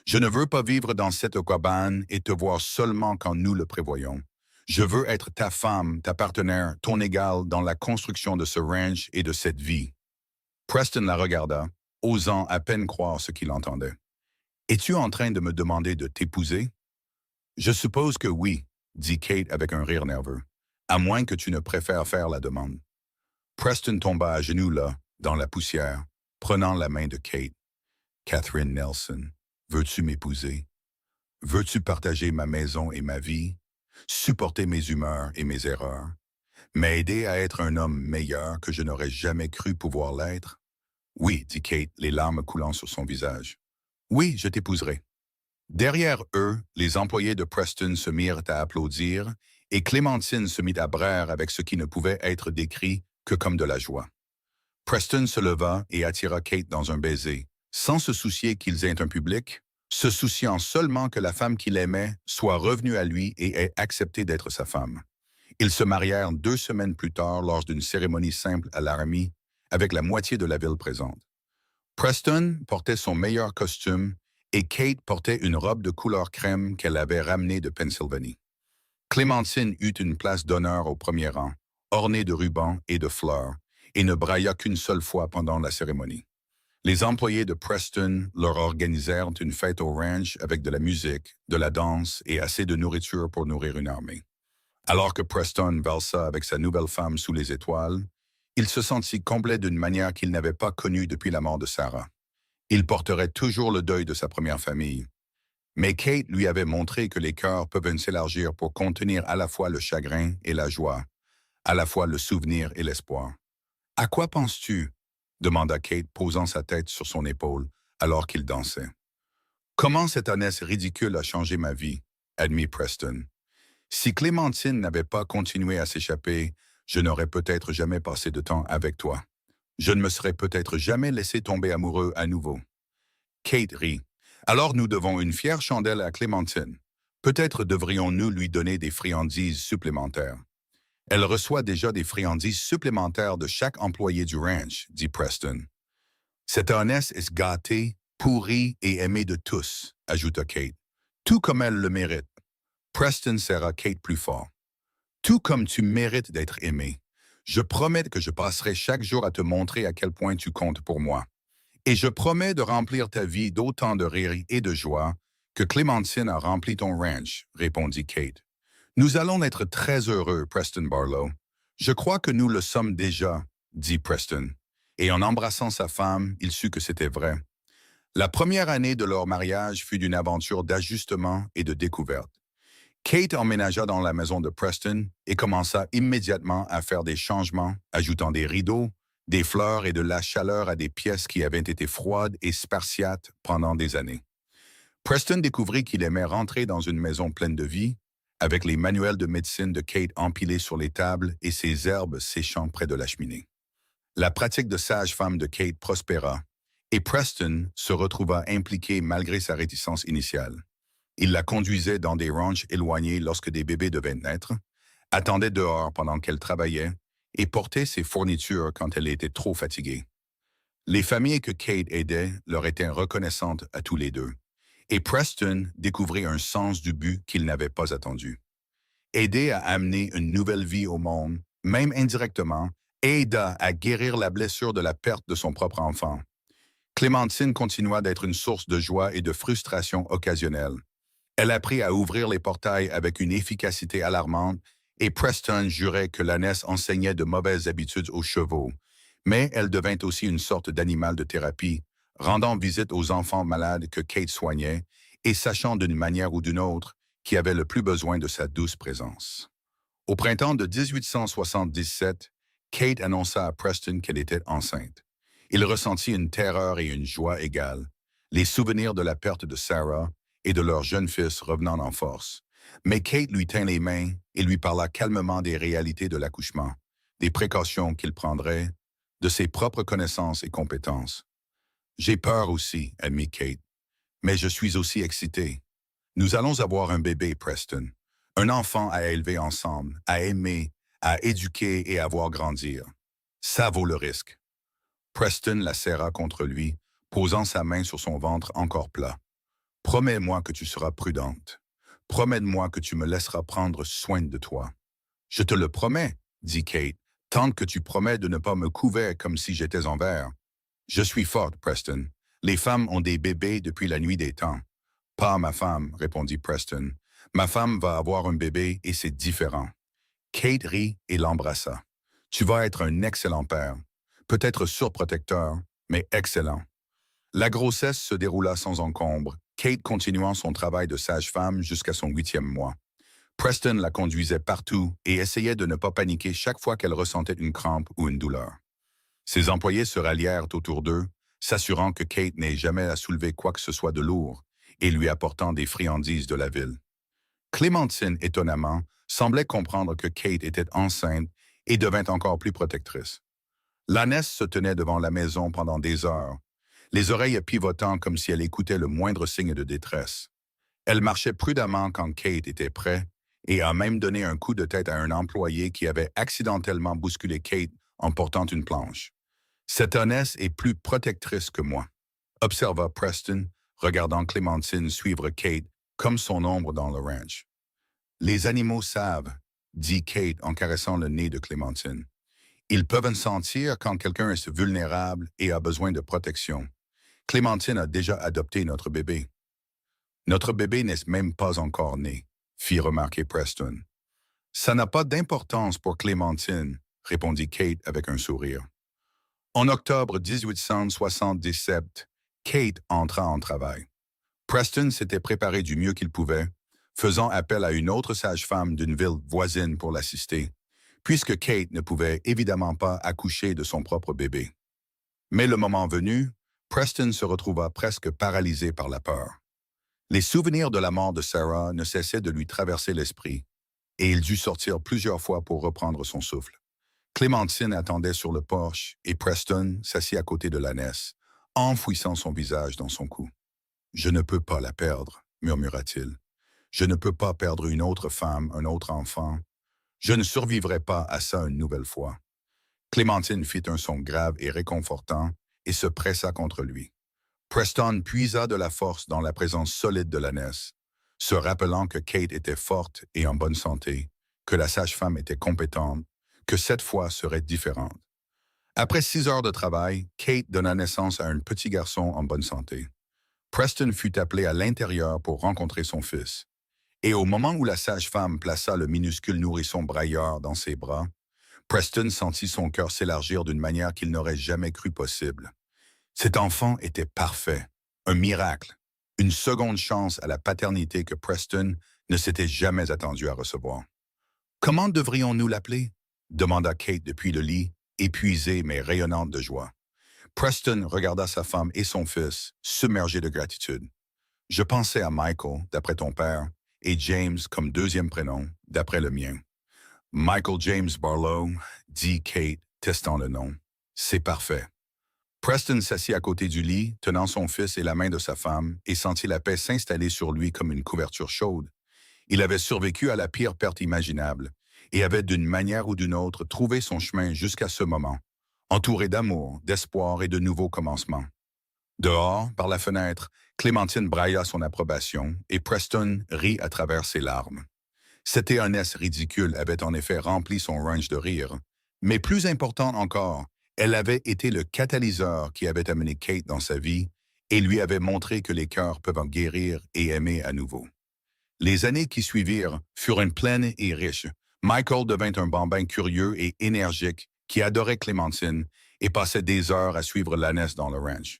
Je ne veux pas vivre dans cette cabane et te voir seulement quand nous le prévoyons. Je veux être ta femme, ta partenaire, ton égale dans la construction de ce ranch et de cette vie. Preston la regarda, osant à peine croire ce qu'il entendait. « Es-tu en train de me demander de t'épouser? »« Je suppose que oui, dit Kate avec un rire nerveux, à moins que tu ne préfères faire la demande. » Preston tomba à genoux là, dans la poussière, prenant la main de Kate. « Catherine Nelson, veux-tu m'épouser? Veux-tu partager ma maison et ma vie? Supporter mes humeurs et mes erreurs, m'aider à être un homme meilleur que je n'aurais jamais cru pouvoir l'être? » « Oui, dit Kate, les larmes coulant sur son visage. « Oui, je t'épouserai. » Derrière eux, les employés de Preston se mirent à applaudir et Clémentine se mit à braire avec ce qui ne pouvait être décrit que comme de la joie. Preston se leva et attira Kate dans un baiser, sans se soucier qu'ils aient un public, se souciant seulement que la femme qu'il aimait soit revenue à lui et ait accepté d'être sa femme. Ils se marièrent 2 semaines plus tard lors d'une cérémonie simple à Laramie, avec la moitié de la ville présente. Preston portait son meilleur costume et Kate portait une robe de couleur crème qu'elle avait ramenée de Pennsylvanie. Clémentine eut une place d'honneur au premier rang, ornée de rubans et de fleurs, et ne brailla qu'une seule fois pendant la cérémonie. Les employés de Preston leur organisèrent une fête au ranch avec de la musique, de la danse et assez de nourriture pour nourrir une armée. Alors que Preston valsa avec sa nouvelle femme sous les étoiles, il se sentit complet d'une manière qu'il n'avait pas connue depuis la mort de Sarah. Il porterait toujours le deuil de sa première famille. Mais Kate lui avait montré que les cœurs peuvent s'élargir pour contenir à la fois le chagrin et la joie, à la fois le souvenir et l'espoir. « À quoi penses-tu » demanda Kate, posant sa tête sur son épaule alors qu'il dansait. « Comment cette ânesse ridicule a changé ma vie » admit Preston. Si Clémentine n'avait pas continué à s'échapper, je n'aurais peut-être jamais passé de temps avec toi. Je ne me serais peut-être jamais laissé tomber amoureux à nouveau. Kate rit. Alors nous devons une fière chandelle à Clémentine. Peut-être devrions-nous lui donner des friandises supplémentaires. Elle reçoit déjà des friandises supplémentaires de chaque employé du ranch, dit Preston. Cette honnête est gâtée, pourrie et aimée de tous, ajouta Kate. Tout comme elle le mérite. Preston serra Kate plus fort. Tout comme tu mérites d'être aimée. Je promets que je passerai chaque jour à te montrer à quel point tu comptes pour moi. Et je promets de remplir ta vie d'autant de rire et de joie que Clémentine a rempli ton ranch, répondit Kate. Nous allons être très heureux, Preston Barlow. Je crois que nous le sommes déjà, dit Preston. Et en embrassant sa femme, il sut que c'était vrai. La première année de leur mariage fut d'une aventure d'ajustement et de découverte. Kate emménagea dans la maison de Preston et commença immédiatement à faire des changements, ajoutant des rideaux, des fleurs et de la chaleur à des pièces qui avaient été froides et spartiates pendant des années. Preston découvrit qu'il aimait rentrer dans une maison pleine de vie, avec les manuels de médecine de Kate empilés sur les tables et ses herbes séchant près de la cheminée. La pratique de sage-femme de Kate prospéra, et Preston se retrouva impliqué malgré sa réticence initiale. Il la conduisait dans des ranchs éloignés lorsque des bébés devaient naître, attendait dehors pendant qu'elle travaillait et portait ses fournitures quand elle était trop fatiguée. Les familles que Kate aidait leur étaient reconnaissantes à tous les deux, et Preston découvrit un sens du but qu'il n'avait pas attendu. Aider à amener une nouvelle vie au monde, même indirectement, aida à guérir la blessure de la perte de son propre enfant. Clémentine continua d'être une source de joie et de frustration occasionnelle. Elle apprit à ouvrir les portails avec une efficacité alarmante et Preston jurait que l'ânesse enseignait de mauvaises habitudes aux chevaux. Mais elle devint aussi une sorte d'animal de thérapie, rendant visite aux enfants malades que Kate soignait et sachant d'une manière ou d'une autre qui avait le plus besoin de sa douce présence. Au printemps de 1877, Kate annonça à Preston qu'elle était enceinte. Il ressentit une terreur et une joie égales, les souvenirs de la perte de Sarah et de leur jeune fils revenant en force. Mais Kate lui tint les mains et lui parla calmement des réalités de l'accouchement, des précautions qu'il prendrait, de ses propres connaissances et compétences. J'ai peur aussi, admit Kate, mais je suis aussi excitée. Nous allons avoir un bébé, Preston, un enfant à élever ensemble, à aimer, à éduquer et à voir grandir. Ça vaut le risque. Preston la serra contre lui, posant sa main sur son ventre encore plat. Promets-moi que tu seras prudente. Promets-moi que tu me laisseras prendre soin de toi. Je te le promets, dit Kate, tant que tu promets de ne pas me couver comme si j'étais en verre. Je suis forte, Preston. Les femmes ont des bébés depuis la nuit des temps. Pas ma femme, répondit Preston. Ma femme va avoir un bébé et c'est différent. Kate rit et l'embrassa. Tu vas être un excellent père. Peut-être surprotecteur, mais excellent. La grossesse se déroula sans encombre, Kate continuant son travail de sage-femme jusqu'à son 8e mois. Preston la conduisait partout et essayait de ne pas paniquer chaque fois qu'elle ressentait une crampe ou une douleur. Ses employés se rallièrent autour d'eux, s'assurant que Kate n'ait jamais à soulever quoi que ce soit de lourd et lui apportant des friandises de la ville. Clémentine, étonnamment, semblait comprendre que Kate était enceinte et devint encore plus protectrice. L'ânesse se tenait devant la maison pendant des heures, les oreilles pivotant comme si elle écoutait le moindre signe de détresse. Elle marchait prudemment quand Kate était prêt et a même donné un coup de tête à un employé qui avait accidentellement bousculé Kate en portant une planche. Cette ânesse est plus protectrice que moi, observa Preston, regardant Clémentine suivre Kate comme son ombre dans le ranch. Les animaux savent, dit Kate en caressant le nez de Clémentine. Ils peuvent sentir quand quelqu'un est vulnérable et a besoin de protection. Clémentine a déjà adopté notre bébé. Notre bébé n'est même pas encore né, fit remarquer Preston. Ça n'a pas d'importance pour Clémentine, répondit Kate avec un sourire. En octobre 1877, Kate entra en travail. Preston s'était préparé du mieux qu'il pouvait, faisant appel à une autre sage-femme d'une ville voisine pour l'assister, puisque Kate ne pouvait évidemment pas accoucher de son propre bébé. Mais le moment venu, Preston se retrouva presque paralysé par la peur. Les souvenirs de la mort de Sarah ne cessaient de lui traverser l'esprit. et il dut sortir plusieurs fois pour reprendre son souffle. Clémentine attendait sur le porche et Preston s'assit à côté de l'ânesse, enfouissant son visage dans son cou. « Je ne peux pas la perdre, » murmura-t-il. « Je ne peux pas perdre une autre femme, un autre enfant. Je ne survivrai pas à ça une nouvelle fois. » Clémentine fit un son grave et réconfortant et se pressa contre lui. Preston puisa de la force dans la présence solide de l'ânesse, se rappelant que Kate était forte et en bonne santé, que la sage-femme était compétente, que cette fois serait différente. Après 6 heures de travail, Kate donna naissance à un petit garçon en bonne santé. Preston fut appelé à l'intérieur pour rencontrer son fils. Et au moment où la sage-femme plaça le minuscule nourrisson brailleur dans ses bras, Preston sentit son cœur s'élargir d'une manière qu'il n'aurait jamais cru possible. Cet enfant était parfait, un miracle, une seconde chance à la paternité que Preston ne s'était jamais attendu à recevoir. « Comment devrions-nous l'appeler » demanda Kate depuis le lit, épuisée mais rayonnante de joie. Preston regarda sa femme et son fils, submergés de gratitude. « Je pensais à Michael, d'après ton père, et James comme deuxième prénom, d'après le mien. » « Michael James Barlow, dit Kate, testant le nom. C'est parfait. » Preston s'assit à côté du lit, tenant son fils et la main de sa femme, et sentit la paix s'installer sur lui comme une couverture chaude. Il avait survécu à la pire perte imaginable, et avait d'une manière ou d'une autre trouvé son chemin jusqu'à ce moment, entouré d'amour, d'espoir et de nouveaux commencements. Dehors, par la fenêtre, Clémentine brailla son approbation, et Preston rit à travers ses larmes. Cette éhonnesse ridicule avait en effet rempli son range de rire, mais plus important encore, elle avait été le catalyseur qui avait amené Kate dans sa vie et lui avait montré que les cœurs peuvent en guérir et aimer à nouveau. Les années qui suivirent furent pleines et riches. Michael devint un bambin curieux et énergique qui adorait Clémentine et passait des heures à suivre l'ânesse dans le ranch.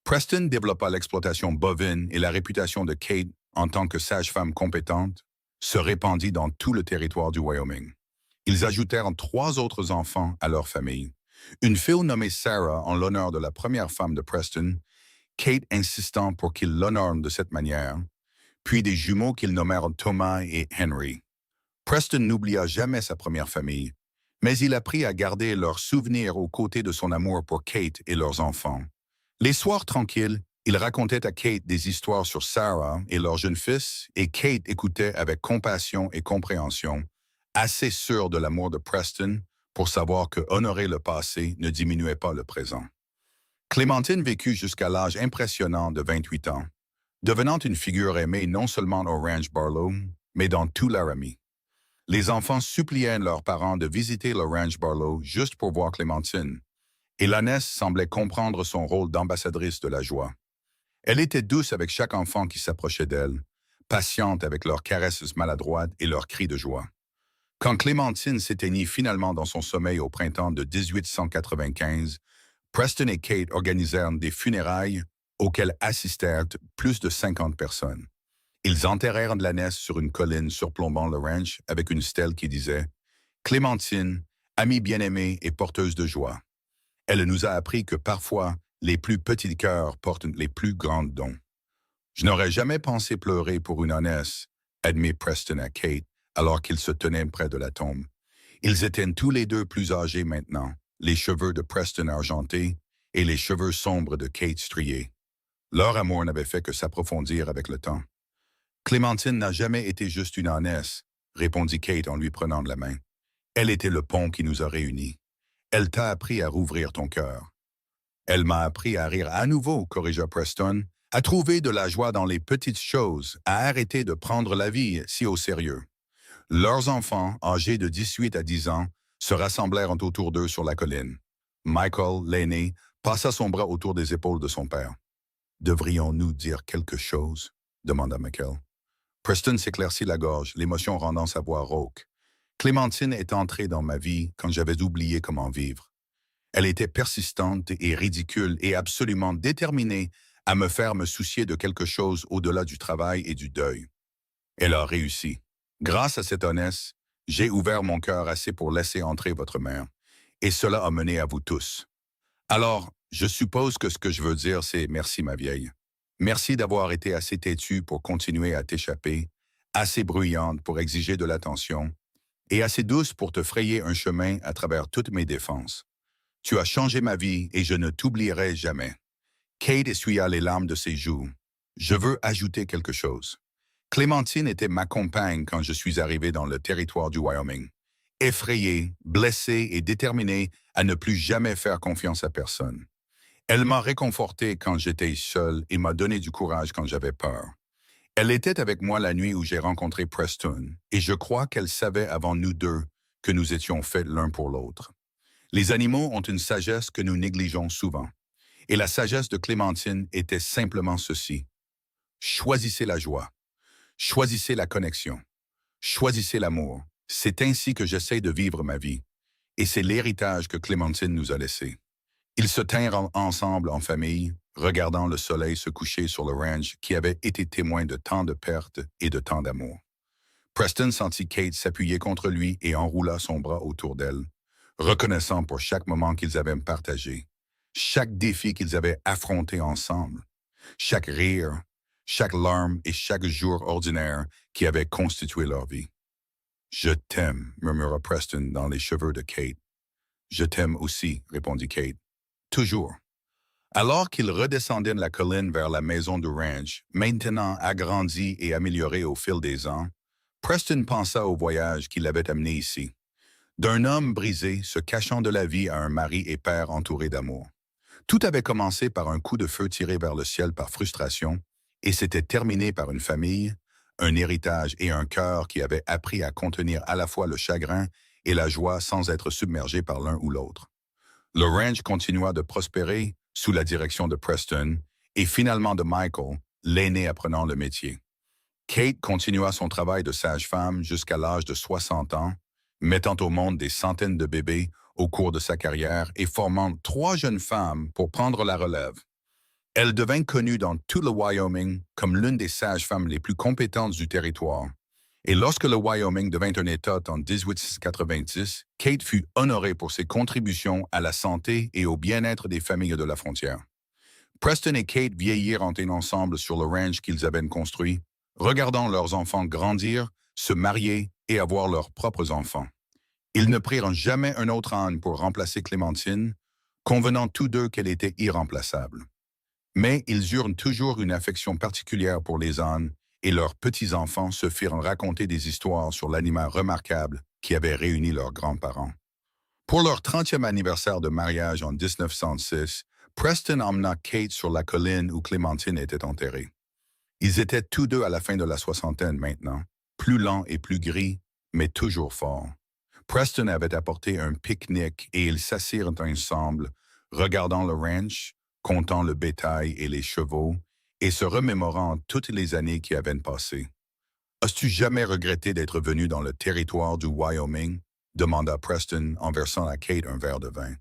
Preston développa l'exploitation bovine et la réputation de Kate en tant que sage-femme compétente se répandit dans tout le territoire du Wyoming. Ils ajoutèrent 3 autres enfants à leur famille. Une fille nommée Sarah en l'honneur de la première femme de Preston, Kate insistant pour qu'il l'honore de cette manière, puis des jumeaux qu'ils nommèrent Thomas et Henry. Preston n'oublia jamais sa première famille, mais il apprit à garder leurs souvenirs aux côtés de son amour pour Kate et leurs enfants. Les soirs tranquilles, il racontait à Kate des histoires sur Sarah et leur jeune fils, et Kate écoutait avec compassion et compréhension, assez sûre de l'amour de Preston pour savoir que honorer le passé ne diminuait pas le présent. Clémentine vécut jusqu'à l'âge impressionnant de 28 ans, devenant une figure aimée non seulement au Ranch Barlow, mais dans tout Laramie. Les enfants suppliaient leurs parents de visiter le Ranch Barlow juste pour voir Clémentine, et l'ânesse semblait comprendre son rôle d'ambassadrice de la joie. Elle était douce avec chaque enfant qui s'approchait d'elle, patiente avec leurs caresses maladroites et leurs cris de joie. Quand Clémentine s'éteignit finalement dans son sommeil au printemps de 1895, Preston et Kate organisèrent des funérailles auxquelles assistèrent plus de 50 personnes. Ils enterrèrent l'ânesse sur une colline surplombant le ranch avec une stèle qui disait « Clémentine, amie bien-aimée et porteuse de joie. Elle nous a appris que parfois, les plus petits cœurs portent les plus grands dons. » Je n'aurais jamais pensé pleurer pour une ânesse, admet Preston à Kate, alors qu'ils se tenaient près de la tombe. Ils étaient tous les deux plus âgés maintenant, les cheveux de Preston argentés et les cheveux sombres de Kate striés. Leur amour n'avait fait que s'approfondir avec le temps. « Clémentine n'a jamais été juste une ânesse, » répondit Kate en lui prenant de la main. « Elle était le pont qui nous a réunis. Elle t'a appris à rouvrir ton cœur. » « Elle m'a appris à rire à nouveau, » corrigea Preston, « à trouver de la joie dans les petites choses, à arrêter de prendre la vie si au sérieux. » Leurs enfants, âgés de 18 à 10 ans, se rassemblèrent autour d'eux sur la colline. Michael, l'aîné, passa son bras autour des épaules de son père. « Devrions-nous dire quelque chose ?» demanda Michael. Preston s'éclaircit la gorge, l'émotion rendant sa voix rauque. « Clémentine est entrée dans ma vie quand j'avais oublié comment vivre. Elle était persistante et ridicule et absolument déterminée à me faire me soucier de quelque chose au-delà du travail et du deuil. Elle a réussi. Grâce à cette ânesse, j'ai ouvert mon cœur assez pour laisser entrer votre mère, et cela a mené à vous tous. Alors, je suppose que ce que je veux dire, c'est merci ma vieille. Merci d'avoir été assez têtue pour continuer à t'échapper, assez bruyante pour exiger de l'attention et assez douce pour te frayer un chemin à travers toutes mes défenses. Tu as changé ma vie et je ne t'oublierai jamais. Kate essuya les larmes de ses joues. Je veux ajouter quelque chose. Clémentine était ma compagne quand je suis arrivé dans le territoire du Wyoming. Effrayée, blessée et déterminée à ne plus jamais faire confiance à personne. Elle m'a réconforté quand j'étais seul et m'a donné du courage quand j'avais peur. Elle était avec moi la nuit où j'ai rencontré Preston, et je crois qu'elle savait avant nous deux que nous étions faits l'un pour l'autre. Les animaux ont une sagesse que nous négligeons souvent, et la sagesse de Clémentine était simplement ceci. Choisissez la joie, choisissez la connexion, choisissez l'amour. C'est ainsi que j'essaie de vivre ma vie, et c'est l'héritage que Clémentine nous a laissé. Ils se tinrent ensemble en famille, regardant le soleil se coucher sur le ranch qui avait été témoin de tant de pertes et de tant d'amour. Preston sentit Kate s'appuyer contre lui et enroula son bras autour d'elle, reconnaissant pour chaque moment qu'ils avaient partagé, chaque défi qu'ils avaient affronté ensemble, chaque rire, chaque larme et chaque jour ordinaire qui avait constitué leur vie. « Je t'aime », murmura Preston dans les cheveux de Kate. « Je t'aime aussi », répondit Kate. « Toujours. » Alors qu'ils redescendaient la colline vers la maison du ranch, maintenant agrandie et améliorée au fil des ans, Preston pensa au voyage qui l'avait amené ici. D'un homme brisé, se cachant de la vie à un mari et père entouré d'amour. Tout avait commencé par un coup de feu tiré vers le ciel par frustration, et s'était terminé par une famille, un héritage et un cœur qui avaient appris à contenir à la fois le chagrin et la joie sans être submergés par l'un ou l'autre. Le ranch continua de prospérer sous la direction de Preston et finalement de Michael, l'aîné apprenant le métier. Kate continua son travail de sage-femme jusqu'à l'âge de 60 ans, mettant au monde des centaines de bébés au cours de sa carrière et formant 3 jeunes femmes pour prendre la relève. Elle devint connue dans tout le Wyoming comme l'une des sages-femmes les plus compétentes du territoire. Et lorsque le Wyoming devint un État en 1890, Kate fut honorée pour ses contributions à la santé et au bien-être des familles de la frontière. Preston et Kate vieillirent ensemble sur le ranch qu'ils avaient construit, regardant leurs enfants grandir, se marier et avoir leurs propres enfants. Ils ne prirent jamais un autre âne pour remplacer Clémentine, convenant tous deux qu'elle était irremplaçable. Mais ils eurent toujours une affection particulière pour les ânes et leurs petits-enfants se firent raconter des histoires sur l'animal remarquable qui avait réuni leurs grands-parents. Pour leur 30e anniversaire de mariage en 1906, Preston emmena Kate sur la colline où Clémentine était enterrée. Ils étaient tous deux à la fin de la soixantaine maintenant, plus lents et plus gris, mais toujours forts. Preston avait apporté un pique-nique et ils s'assirent ensemble, regardant le ranch, comptant le bétail et les chevaux, et se remémorant toutes les années qui avaient passé. « As-tu jamais regretté d'être venu dans le territoire du Wyoming ?» demanda Preston en versant à Kate un verre de vin.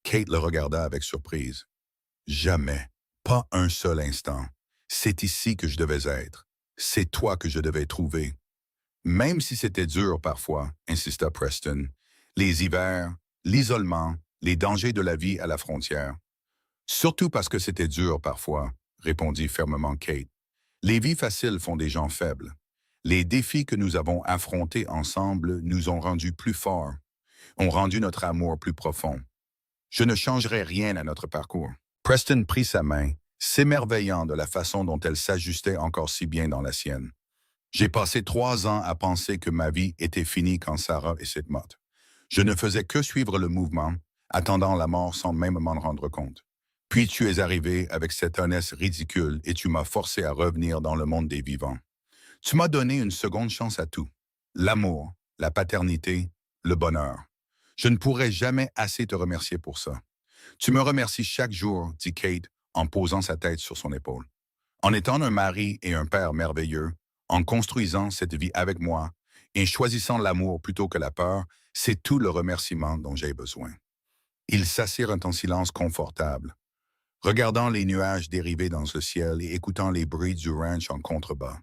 Kate le regarda avec surprise. « Jamais, pas un seul instant. C'est ici que je devais être. C'est toi que je devais trouver. » Même si c'était dur parfois, insista Preston, les hivers, l'isolement, les dangers de la vie à la frontière. Surtout parce que c'était dur parfois, répondit fermement Kate. Les vies faciles font des gens faibles. Les défis que nous avons affrontés ensemble nous ont rendus plus forts, ont rendu notre amour plus profond. Je ne changerai rien à notre parcours. Preston prit sa main, s'émerveillant de la façon dont elle s'ajustait encore si bien dans la sienne. J'ai passé 3 ans à penser que ma vie était finie quand Sarah s'est morte. Je ne faisais que suivre le mouvement, attendant la mort sans même m'en rendre compte. Puis tu es arrivé avec cette honnête ridicule et tu m'as forcé à revenir dans le monde des vivants. Tu m'as donné une seconde chance à tout. L'amour, la paternité, le bonheur. Je ne pourrai jamais assez te remercier pour ça. Tu me remercies chaque jour, dit Kate en posant sa tête sur son épaule. En étant un mari et un père merveilleux, en construisant cette vie avec moi et choisissant l'amour plutôt que la peur, c'est tout le remerciement dont j'ai besoin. Ils s'assirent en silence confortable, regardant les nuages dériver dans le ciel et écoutant les bruits du ranch en contrebas.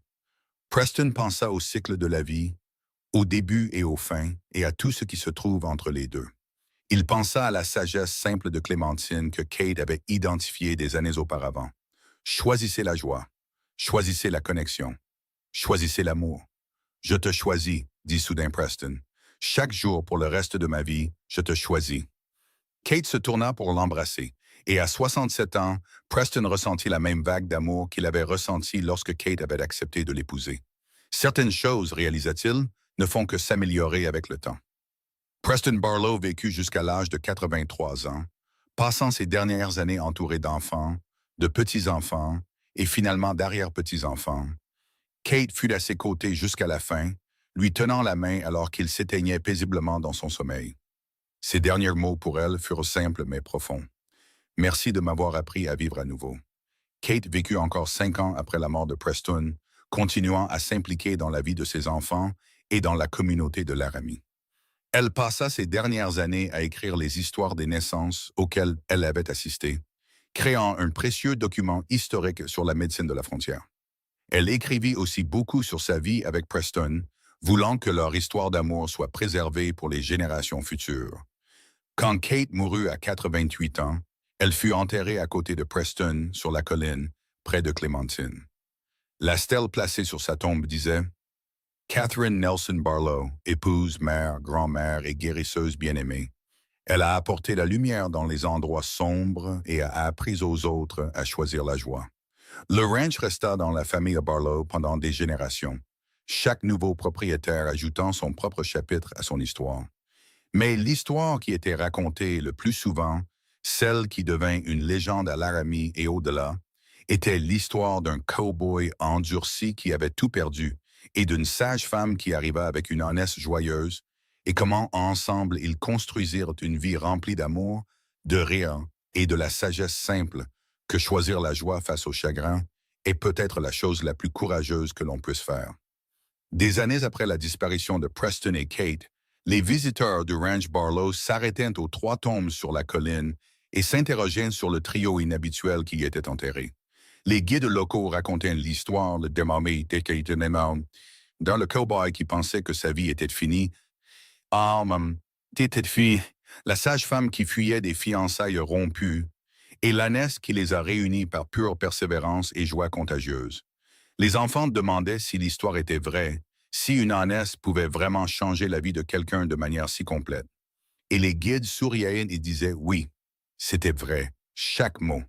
Preston pensa au cycle de la vie, au début et au fin, et à tout ce qui se trouve entre les deux. Il pensa à la sagesse simple de Clémentine que Kate avait identifiée des années auparavant. Choisissez la joie, choisissez la connexion, choisissez l'amour. Je te choisis, dit soudain Preston. Chaque jour pour le reste de ma vie, je te choisis. Kate se tourna pour l'embrasser, et à 67 ans, Preston ressentit la même vague d'amour qu'il avait ressentie lorsque Kate avait accepté de l'épouser. Certaines choses, réalisa-t-il, ne font que s'améliorer avec le temps. Preston Barlow vécut jusqu'à l'âge de 83 ans, passant ses dernières années entouré d'enfants, de petits-enfants et finalement d'arrière-petits-enfants. Kate fut à ses côtés jusqu'à la fin, lui tenant la main alors qu'il s'éteignait paisiblement dans son sommeil. Ses derniers mots pour elle furent simples mais profonds. « Merci de m'avoir appris à vivre à nouveau. » Kate vécut encore 5 ans après la mort de Preston, continuant à s'impliquer dans la vie de ses enfants et dans la communauté de Laramie. Elle passa ses dernières années à écrire les histoires des naissances auxquelles elle avait assisté, créant un précieux document historique sur la médecine de la frontière. Elle écrivit aussi beaucoup sur sa vie avec Preston, voulant que leur histoire d'amour soit préservée pour les générations futures. Quand Kate mourut à 88 ans, elle fut enterrée à côté de Preston sur la colline, près de Clémentine. La stèle placée sur sa tombe disait « Catherine Nelson Barlow, épouse, mère, grand-mère et guérisseuse bien-aimée. Elle a apporté la lumière dans les endroits sombres et a appris aux autres à choisir la joie. » Le ranch resta dans la famille Barlow pendant des générations, chaque nouveau propriétaire ajoutant son propre chapitre à son histoire. Mais l'histoire qui était racontée le plus souvent, celle qui devint une légende à Laramie et au-delà, était l'histoire d'un cow-boy endurci qui avait tout perdu et d'une sage-femme qui arriva avec une ânesse joyeuse et comment ensemble ils construisirent une vie remplie d'amour, de rire et de la sagesse simple que choisir la joie face au chagrin est peut-être la chose la plus courageuse que l'on puisse faire. Des années après la disparition de Preston et Kate, les visiteurs du ranch Barlow s'arrêtaient aux 3 tombes sur la colline et s'interrogeaient sur le trio inhabituel qui y était enterré. Les guides locaux racontaient l'histoire de démembré dans le cow-boy qui pensait que sa vie était finie. Ah, t'étais fille, la sage-femme qui fuyait des fiançailles rompues, et l'ânesse qui les a réunis par pure persévérance et joie contagieuse. Les enfants demandaient si l'histoire était vraie, si une ânesse pouvait vraiment changer la vie de quelqu'un de manière si complète. Et les guides souriaient et disaient oui, c'était vrai, chaque mot.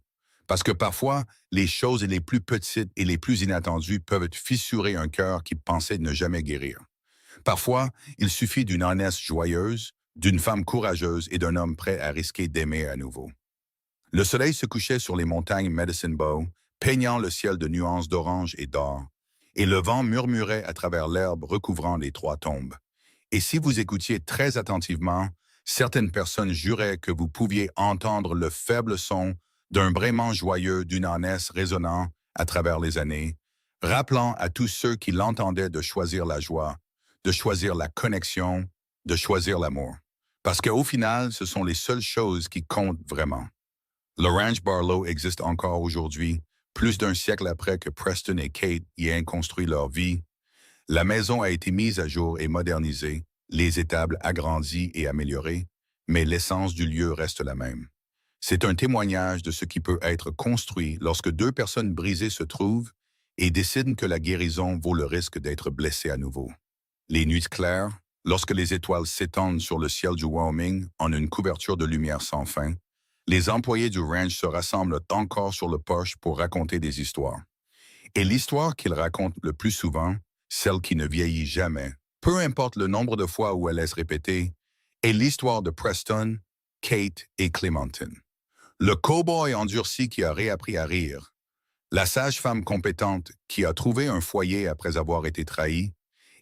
Parce que parfois, les choses les plus petites et les plus inattendues peuvent fissurer un cœur qui pensait ne jamais guérir. Parfois, il suffit d'une ânesse joyeuse, d'une femme courageuse et d'un homme prêt à risquer d'aimer à nouveau. Le soleil se couchait sur les montagnes Medicine Bow, peignant le ciel de nuances d'orange et d'or, et le vent murmurait à travers l'herbe recouvrant les 3 tombes. Et si vous écoutiez très attentivement, certaines personnes juraient que vous pouviez entendre le faible son d'un braiement joyeux d'une ânesse résonnant à travers les années, rappelant à tous ceux qui l'entendaient de choisir la joie, de choisir la connexion, de choisir l'amour. Parce qu'au final, ce sont les seules choses qui comptent vraiment. Le ranch Barlow existe encore aujourd'hui, plus d'1 siècle après que Preston et Kate y aient construit leur vie. La maison a été mise à jour et modernisée, les étables agrandies et améliorées, mais l'essence du lieu reste la même. C'est un témoignage de ce qui peut être construit lorsque 2 personnes brisées se trouvent et décident que la guérison vaut le risque d'être blessées à nouveau. Les nuits claires, lorsque les étoiles s'étendent sur le ciel du Wyoming en une couverture de lumière sans fin, les employés du ranch se rassemblent encore sur le porche pour raconter des histoires. Et l'histoire qu'ils racontent le plus souvent, celle qui ne vieillit jamais, peu importe le nombre de fois où elle est répétée, est l'histoire de Preston, Kate et Clémentine. Le cow-boy endurci qui a réappris à rire, la sage-femme compétente qui a trouvé un foyer après avoir été trahie,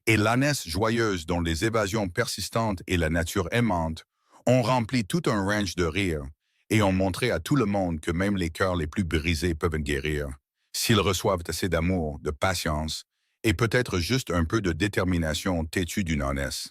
et l'ânesse joyeuse dont les évasions persistantes et la nature aimante ont rempli tout un ranch de rire et ont montré à tout le monde que même les cœurs les plus brisés peuvent guérir, s'ils reçoivent assez d'amour, de patience et peut-être juste un peu de détermination têtue d'une ânesse.